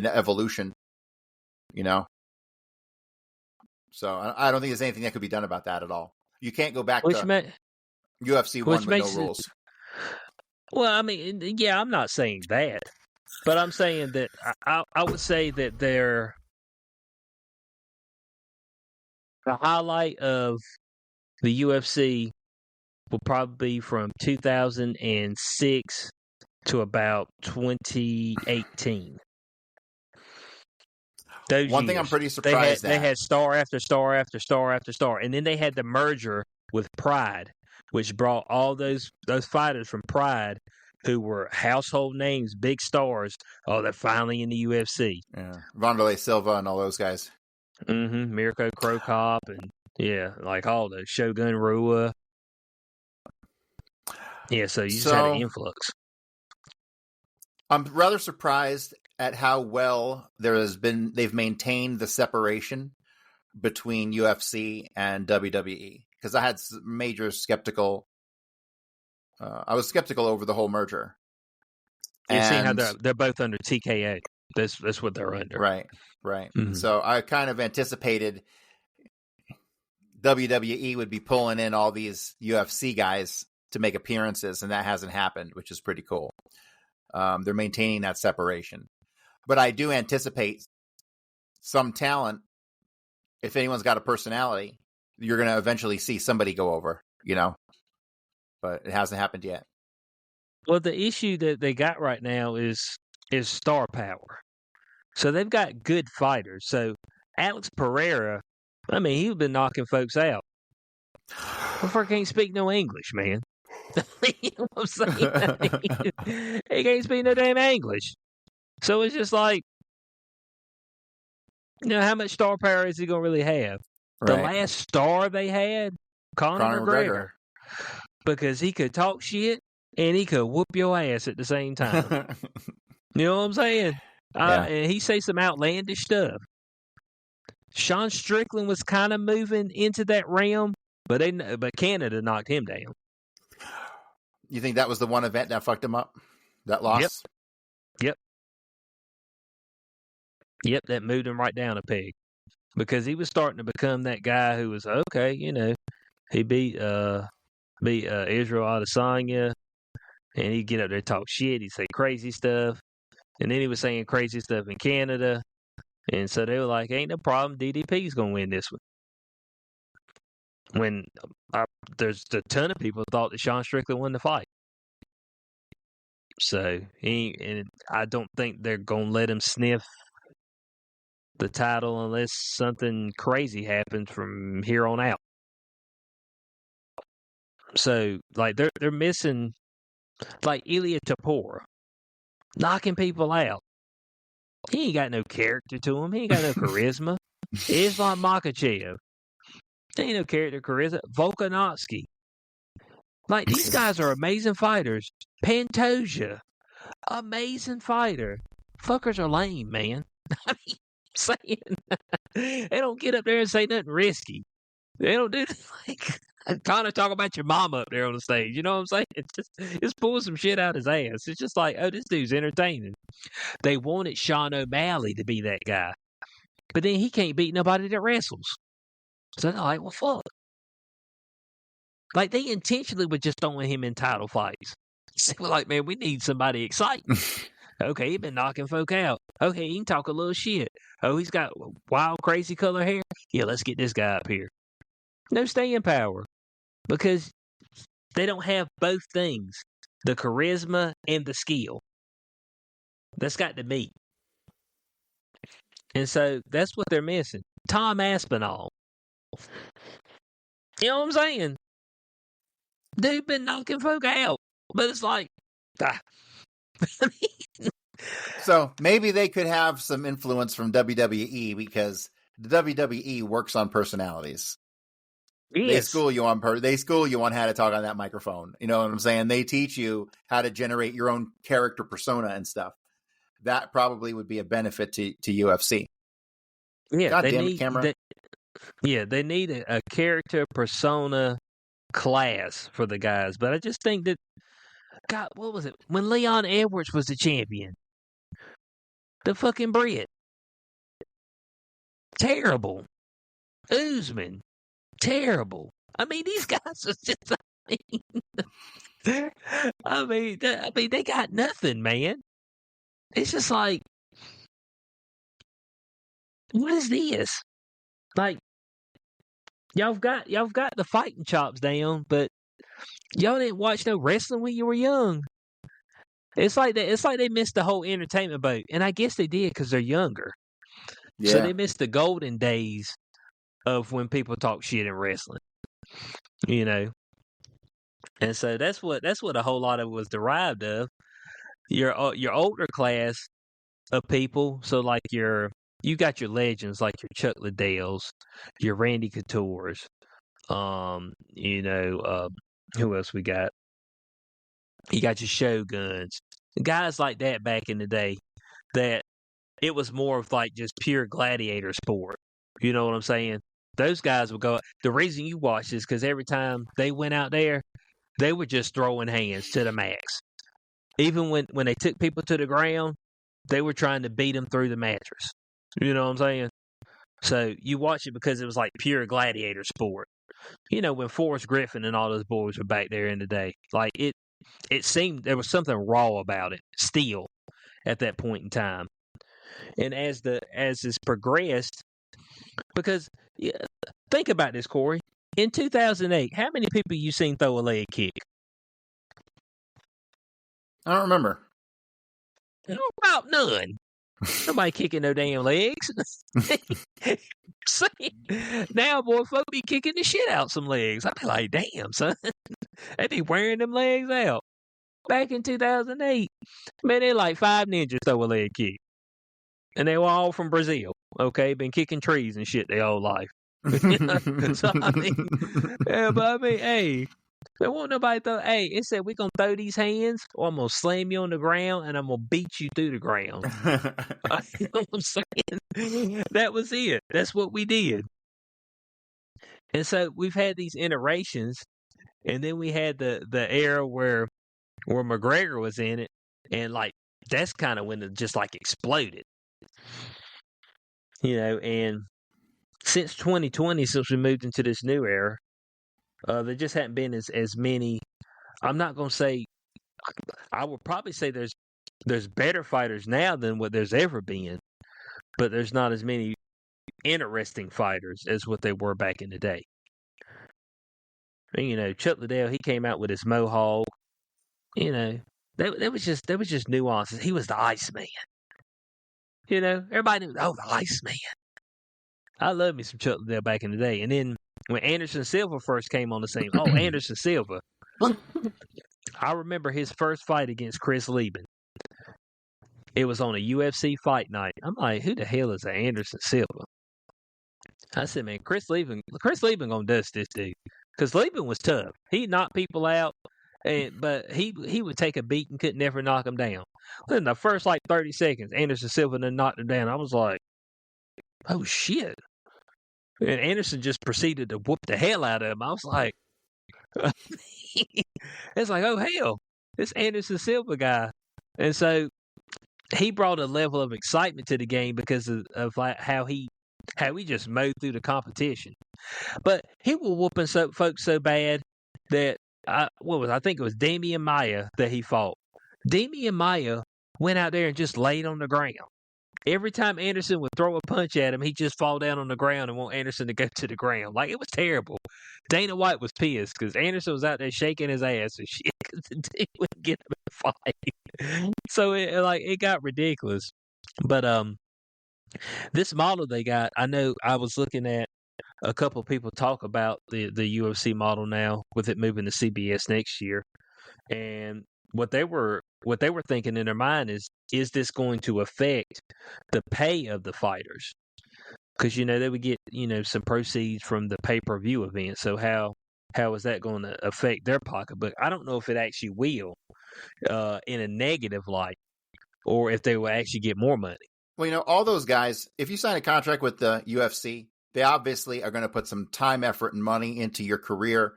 S2: evolution, you know? So I don't think there's anything that could be done about that at all. You can't go back to UFC 1 with no rules.
S1: Well, I mean, yeah, I'm not saying that. But I'm saying that I would say that the highlight of the UFC will probably be from 2006 to about 2018. Those
S2: One thing
S1: years,
S2: I'm pretty surprised
S1: they had star after star after star after star, and then they had the merger with Pride, which brought all those fighters from Pride who were household names, big stars. Oh, they're finally in the UFC.
S2: Yeah, Wanderlei Silva and all those guys.
S1: Mm-hmm. Mirko Cro Cop and like all those Shogun Rua. Yeah, so you just had an influx.
S2: I'm rather surprised at how well they've maintained the separation between UFC and WWE, because I had major skeptical. I was skeptical over the whole merger.
S1: You see how they're both under TKO. That's what they're under.
S2: Right. Mm-hmm. So I kind of anticipated WWE would be pulling in all these UFC guys to make appearances, and that hasn't happened, which is pretty cool. They're maintaining that separation. But I do anticipate some talent. If anyone's got a personality, you're going to eventually see somebody go over, you know? But it hasn't happened yet.
S1: Well, the issue that they got right now is star power. So they've got good fighters. So Alex Pereira, I mean, he's been knocking folks out. Motherfucker can't speak no English, man. You know what I'm saying? He can't speak no damn English. So it's just like, how much star power is he going to really have? Right. The last star they had, Conor McGregor. Because he could talk shit and he could whoop your ass at the same time. You know what I'm saying? And he say some outlandish stuff. Sean Strickland was kind of moving into that realm, but Canada knocked him down.
S2: You think that was the one event that fucked him up? That loss?
S1: Yep, that moved him right down a peg. Because he was starting to become that guy who was, okay, he beat Israel Adesanya, and he'd get up there and talk shit. He'd say crazy stuff. And then he was saying crazy stuff in Canada. And so they were like, ain't no problem. DDP's going to win this one. When there's a ton of people thought that Sean Strickland won the fight. So and I don't think they're gonna let him sniff the title unless something crazy happens from here on out. So like they're missing like Ilya Tapora, knocking people out. He ain't got no character to him. He ain't got no charisma. Islam Makhachev, ain't no character charisma. Volkanovski. Like these guys are amazing fighters. Pantoja, amazing fighter. Fuckers are lame, man. I mean, saying they don't get up there and say nothing risky. They don't do like kind of talk about your mama up there on the stage. You know what I'm saying? It's pulling some shit out his ass. It's just like, oh, this dude's entertaining. They wanted Sean O'Malley to be that guy, but then he can't beat nobody that wrestles. So they're like, well, fuck. Like they intentionally were just throwing him in title fights. So we're like, man, we need somebody exciting. Okay, he been knocking folk out. Okay, he can talk a little shit. Oh, he's got wild, crazy color hair. Yeah, let's get this guy up here. No staying power because they don't have both things, the charisma and the skill. That's got to meet. And so that's what they're missing. Tom Aspinall. You know what I'm saying? Dude been knocking folk out. But it's like,
S2: So maybe they could have some influence from WWE because the WWE works on personalities. Yes. They school you on how to talk on that microphone. You know what I'm saying? They teach you how to generate your own character persona and stuff. That probably would be a benefit to UFC.
S1: Yeah,
S2: God damn it, camera.
S1: They need a character persona class for the guys. But I just think that, God, what was it? When Leon Edwards was the champion, the fucking Brit, terrible. Usman, terrible. I mean, these guys are just. I mean, they got nothing, man. It's just like, what is this? Like, y'all got the fighting chops down, but y'all didn't watch no wrestling when you were young. It's like they missed the whole entertainment boat, and I guess they did because they're younger. Yeah. So they missed the golden days of when people talk shit in wrestling, you know. And so that's what a whole lot of it was derived of. Your older class of people, so like you got your legends like your Chuck Liddells, your Randy Couture's, you know, who else we got? You got your Shoguns, guys like that back in the day. That it was more of like just pure gladiator sport. You know what I'm saying? Those guys would go. The reason you watch this because every time they went out there, they were just throwing hands to the max. Even when they took people to the ground, they were trying to beat them through the mattress. You know what I'm saying? So you watch it because it was like pure gladiator sport. You know, when Forrest Griffin and all those boys were back there in the day, like it seemed there was something raw about it still at that point in time. And as this progressed, because think about this, Corey. In 2008, how many people you seen throw a leg kick?
S2: I don't remember.
S1: About none. Nobody kicking no damn legs. See, now, boy, folk be kicking the shit out some legs. I be like, damn, son. They be wearing them legs out. Back in 2008, man, they like 5 ninjas throw a leg kick. And they were all from Brazil, okay? Been kicking trees and shit their whole life. So, I mean, yeah, but I mean, hey, there won't nobody throw. Hey, it said we're going to throw these hands or I'm going to slam you on the ground and I'm going to beat you through the ground. You know what I'm saying? That was it. That's what we did. And so we've had these iterations, and then we had the era where McGregor was in it, and like that's kind of when it just like exploded. You know, and since 2020, since we moved into this new era, there just hadn't been as many. I'm not going to say. I would probably say there's better fighters now than what there's ever been, but there's not as many interesting fighters as what they were back in the day. And, Chuck Liddell, he came out with his mohawk. There was just nuances. He was the Iceman. Everybody knew, the Iceman. I love me some Chuck Liddell back in the day. And then when Anderson Silva first came on the scene, Anderson Silva. I remember his first fight against Chris Lieben. It was on a UFC fight night. I'm like, who the hell is Anderson Silva? I said, man, Chris Lieben gonna dust this dude. Because Lieben was tough. He knocked people out, but he would take a beat and could never knock him down. Within the first 30 seconds, Anderson Silva then knocked him down. I was like, oh shit. And Anderson just proceeded to whoop the hell out of him. I was like, it's like, oh hell, this Anderson Silva guy. And so he brought a level of excitement to the game because of how he just mowed through the competition. But he was whooping folks so bad that I think it was Damian Maia that he fought. Damian Maia went out there and just laid on the ground. Every time Anderson would throw a punch at him, he'd just fall down on the ground and want Anderson to go to the ground. It was terrible. Dana White was pissed because Anderson was out there shaking his ass and shit because the dude wouldn't get him in a fight. So it got ridiculous. But this model they got, I know I was looking at a couple of people talk about the UFC model now with it moving to CBS next year, and what they were thinking in their mind is this going to affect the pay of the fighters? Because they would get some proceeds from the pay-per-view event. So how is that going to affect their pocketbook? I don't know if it actually will in a negative light, or if they will actually get more money.
S2: Well, all those guys, if you sign a contract with the UFC, they obviously are going to put some time, effort, and money into your career.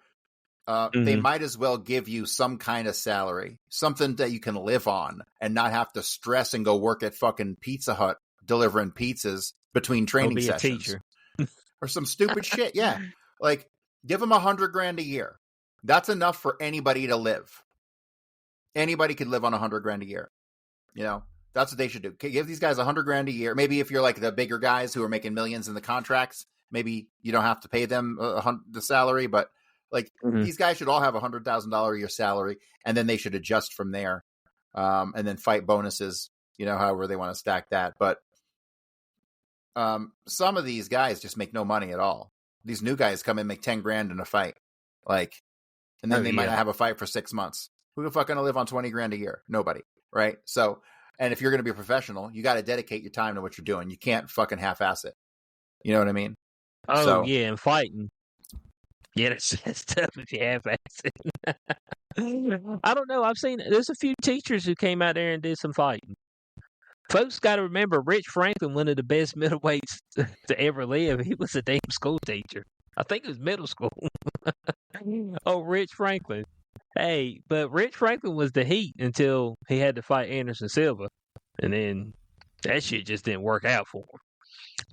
S2: They might as well give you some kind of salary, something that you can live on and not have to stress and go work at fucking Pizza Hut delivering pizzas between training sessions.
S1: A teacher.
S2: Or some stupid shit. Yeah. Give them $100,000 a year. That's enough for anybody to live. Anybody could live on $100,000 a year. That's what they should do. Give these guys $100,000 a year. Maybe if you're the bigger guys who are making millions in the contracts, maybe you don't have to pay them the salary, but these guys should all have $100,000 a year salary, and then they should adjust from there, and then fight bonuses, however they want to stack that. But some of these guys just make no money at all. These new guys come in, make $10,000 in a fight, and then they might not have a fight for 6 months. Who the fuck gonna live on $20,000 a year? Nobody, right? So, and if you're gonna be a professional, you got to dedicate your time to what you're doing. You can't fucking half-ass it. You know what I mean?
S1: Oh yeah, and fighting. Yeah, that's tough if you half-ass it. I don't know. There's a few teachers who came out there and did some fighting. Folks got to remember, Rich Franklin, one of the best middleweights to ever live. He was a damn school teacher. I think it was middle school. Rich Franklin. Hey, but Rich Franklin was the heat until he had to fight Anderson Silva. And then that shit just didn't work out for him.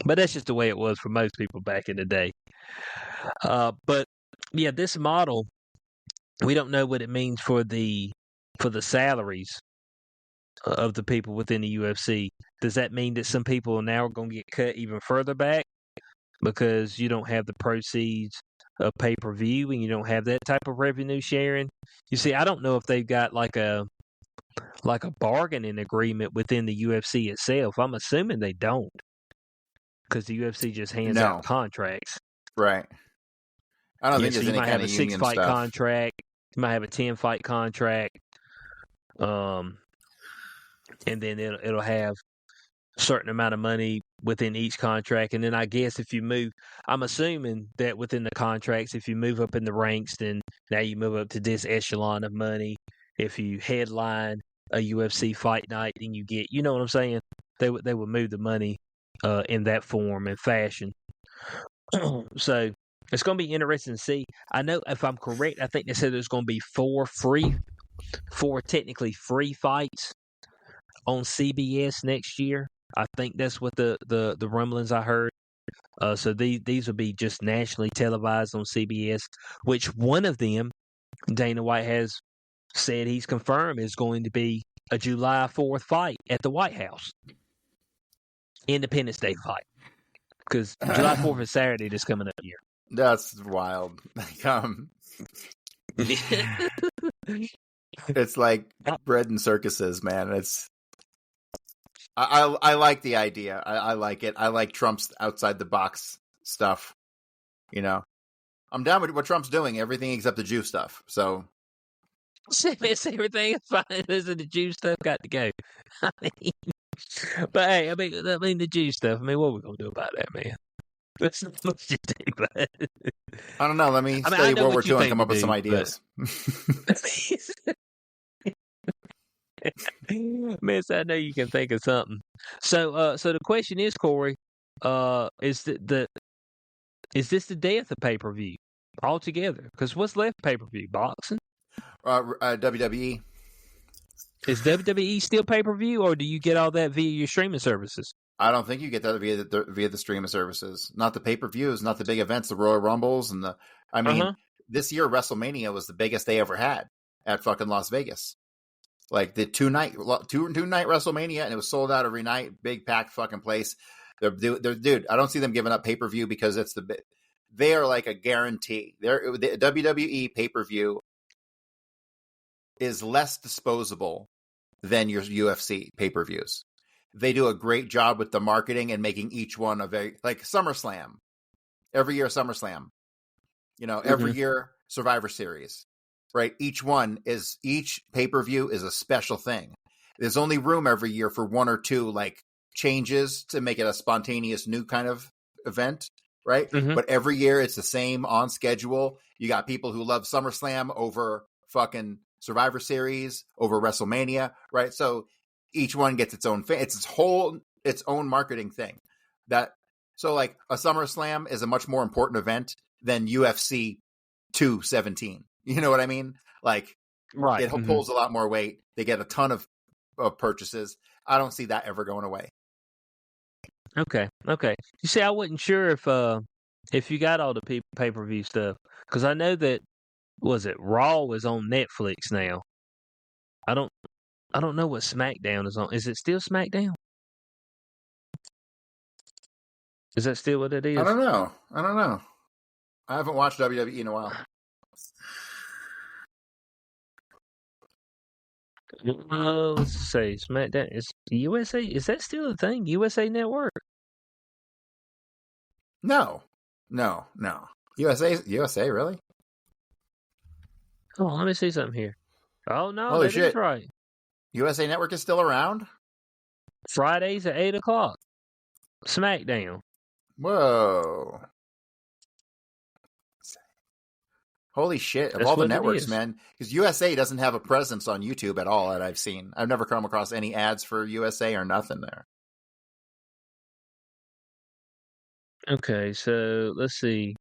S1: But that's just the way it was for most people back in the day. But yeah, this model, we don't know what it means for the salaries of the people within the UFC. Does that mean that some people now are going to get cut even further back because you don't have the proceeds of pay-per-view and you don't have that type of revenue sharing? You see, I don't know if they've got like a bargaining agreement within the UFC itself. I'm assuming they don't, because the UFC just hands out contracts.
S2: Right. I don't think there's any
S1: kind of union stuff. You might have a 6-fight contract. You might have a 10-fight contract. And then it'll have a certain amount of money within each contract. And then I guess if you move, I'm assuming that within the contracts, if you move up in the ranks, then now you move up to this echelon of money. If you headline a UFC fight night, then you get, you know what I'm saying? They would move the money in that form and fashion. So it's going to be interesting to see. I know, if I'm correct, I think they said there's going to be four technically free fights on CBS next year. I think that's what the rumblings I heard. So these will be just nationally televised on CBS, which one of them, Dana White has said he's confirmed, is going to be a July 4th fight at the White House. Independence Day fight. Because July 4th is Saturday this coming up year.
S2: That's wild. It's like bread and circuses, man. I like the idea. I like it. I like Trump's outside the box stuff. You know, I'm down with what Trump's doing. Everything except the Jew stuff. So
S1: it's everything fine. Listen, the Jew stuff got to go. But hey, I mean the Jew stuff. I mean, what are we gonna do about that, man? That's not much to do, but
S2: I don't know. Let me study World War II and come up with some ideas.
S1: Miss, I know you can think of something. So the question is, Corey, is this the death of pay-per-view altogether? Because what's left pay-per-view? Boxing?
S2: WWE.
S1: Is WWE still pay-per-view, or do you get all that via your streaming services?
S2: I don't think you get that via the streaming services. Not the pay-per-views, not the big events, the Royal Rumbles, and this year WrestleMania was the biggest they ever had at fucking Las Vegas. Like the two-night WrestleMania, and it was sold out every night, big packed fucking place. Dude, I don't see them giving up pay-per-view because they are like a guarantee. The WWE pay-per-view is less disposable than your UFC pay-per-views. They do a great job with the marketing and making each one a very, like SummerSlam. Every year SummerSlam. You know, every year Survivor Series. Right? Each pay-per-view is a special thing. There's only room every year for one or two like changes to make it a spontaneous new kind of event, right? But every year it's the same on schedule. You got people who love SummerSlam over fucking Survivor Series, over WrestleMania, right? So each one gets its own it's its own marketing thing. So like a SummerSlam is a much more important event than UFC 217. You know what I mean? Like,
S1: right.
S2: It pulls a lot more weight. They get a ton of purchases. I don't see that ever going away.
S1: Okay. You see, I wasn't sure if you got all the pay-per-view stuff, because I know that Raw is on Netflix now. I don't know what SmackDown is on. Is it still SmackDown? Is that still what it is?
S2: I don't know. I haven't watched WWE in a while.
S1: Let's say SmackDown is USA. Is that still a thing? USA Network?
S2: No. USA, really?
S1: Oh, let me see something here. Oh no,
S2: holy shit,
S1: is right.
S2: USA Network is still around.
S1: Fridays at 8:00. SmackDown.
S2: Whoa. Holy shit. Of all the networks, man. Because USA doesn't have a presence on YouTube at all that I've seen. I've never come across any ads for USA or nothing there.
S1: Okay, so let's see.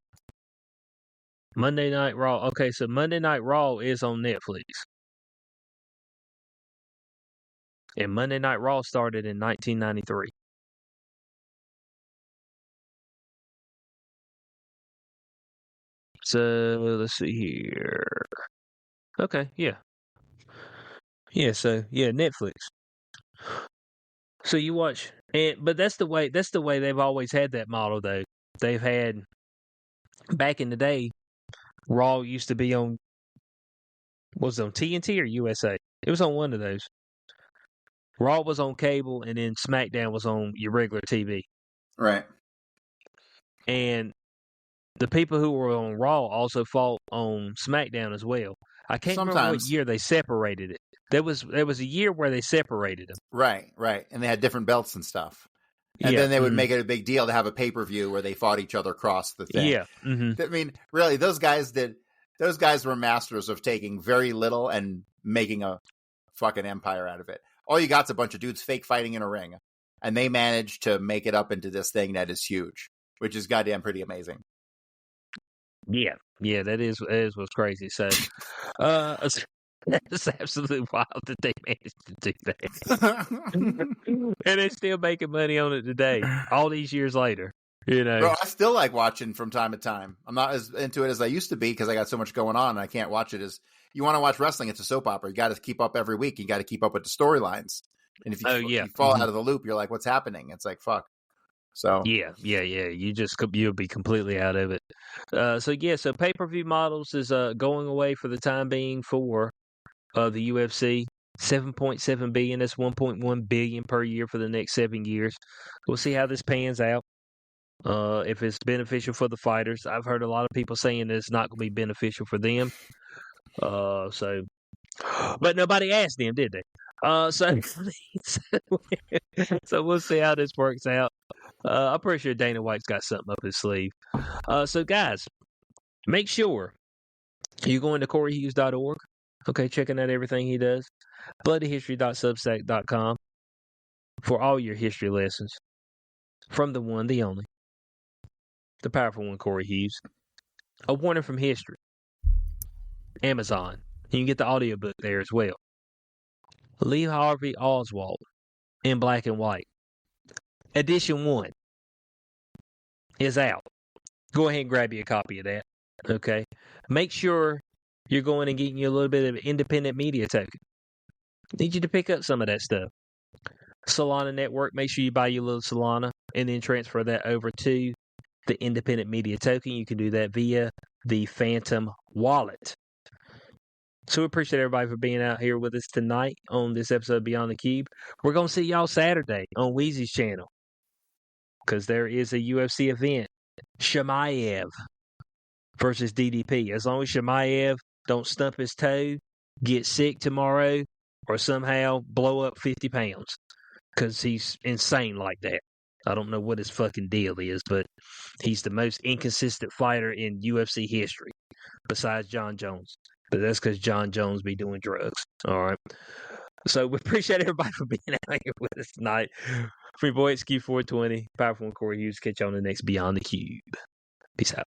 S1: Monday Night Raw. Okay, so Monday Night Raw is on Netflix. And Monday Night Raw started in 1993. So let's see here. Okay, yeah. So Netflix. So you watch, but that's the way they've always had that model though. They've had back in the day, Raw used to be on, was it on TNT or USA? It was on one of those. Raw was on cable, and then SmackDown was on your regular TV.
S2: Right.
S1: And the people who were on Raw also fought on SmackDown as well. I can't remember what year they separated it. There was a year where they separated them.
S2: Right. And they had different belts and stuff. And then they would make it a big deal to have a pay-per-view where they fought each other across the thing.
S1: Yeah.
S2: I mean, really, those guys were masters of taking very little and making a fucking empire out of it. All you got's a bunch of dudes fake fighting in a ring. And they managed to make it up into this thing that is huge, which is goddamn pretty amazing.
S1: Yeah, that is what's crazy. So, that's absolutely wild that they managed to do that, and they're still making money on it today, all these years later. You know,
S2: bro, I still like watching from time to time. I'm not as into it as I used to be because I got so much going on, and I can't watch it as you want to watch wrestling. It's a soap opera. You got to keep up every week. You got to keep up with the storylines. And if you fall out of the loop, you're like, "What's happening?" It's like, "Fuck." So
S1: you'll be completely out of it. So pay-per-view models is going away for the time being for the UFC. 7.7 billion. That's 1.1 billion per year for the next 7 years. We'll see how this pans out. If it's beneficial for the fighters, I've heard a lot of people saying that it's not going to be beneficial for them. But nobody asked them, did they? So we'll see how this works out. I'm pretty sure Dana White's got something up his sleeve. So guys, make sure you're going to CoreyHughes.org. Okay, checking out everything he does. BloodyHistory.substack.com for all your history lessons from the one, the only, the powerful one, Corey Hughes. A Warning from History. Amazon. You can get the audiobook there as well. Lee Harvey Oswald in black and white. Edition 1 is out. Go ahead and grab you a copy of that. Okay. Make sure you're going and getting you a little bit of independent media token. Need you to pick up some of that stuff. Solana Network, make sure you buy your little Solana and then transfer that over to the independent media token. You can do that via the Phantom wallet. So we appreciate everybody for being out here with us tonight on this episode of Beyond the Cube. We're going to see y'all Saturday on Weezy's channel because there is a UFC event. Shemaev versus DDP. As long as Shemaev don't stump his toe, get sick tomorrow, or somehow blow up 50 pounds because he's insane like that. I don't know what his fucking deal is, but he's the most inconsistent fighter in UFC history besides John Jones. But that's because John Jones be doing drugs. All right. So we appreciate everybody for being out here with us tonight. For your boy, it's Q420. Powerful one, Corey Hughes. Catch you on the next Beyond the Cube. Peace out.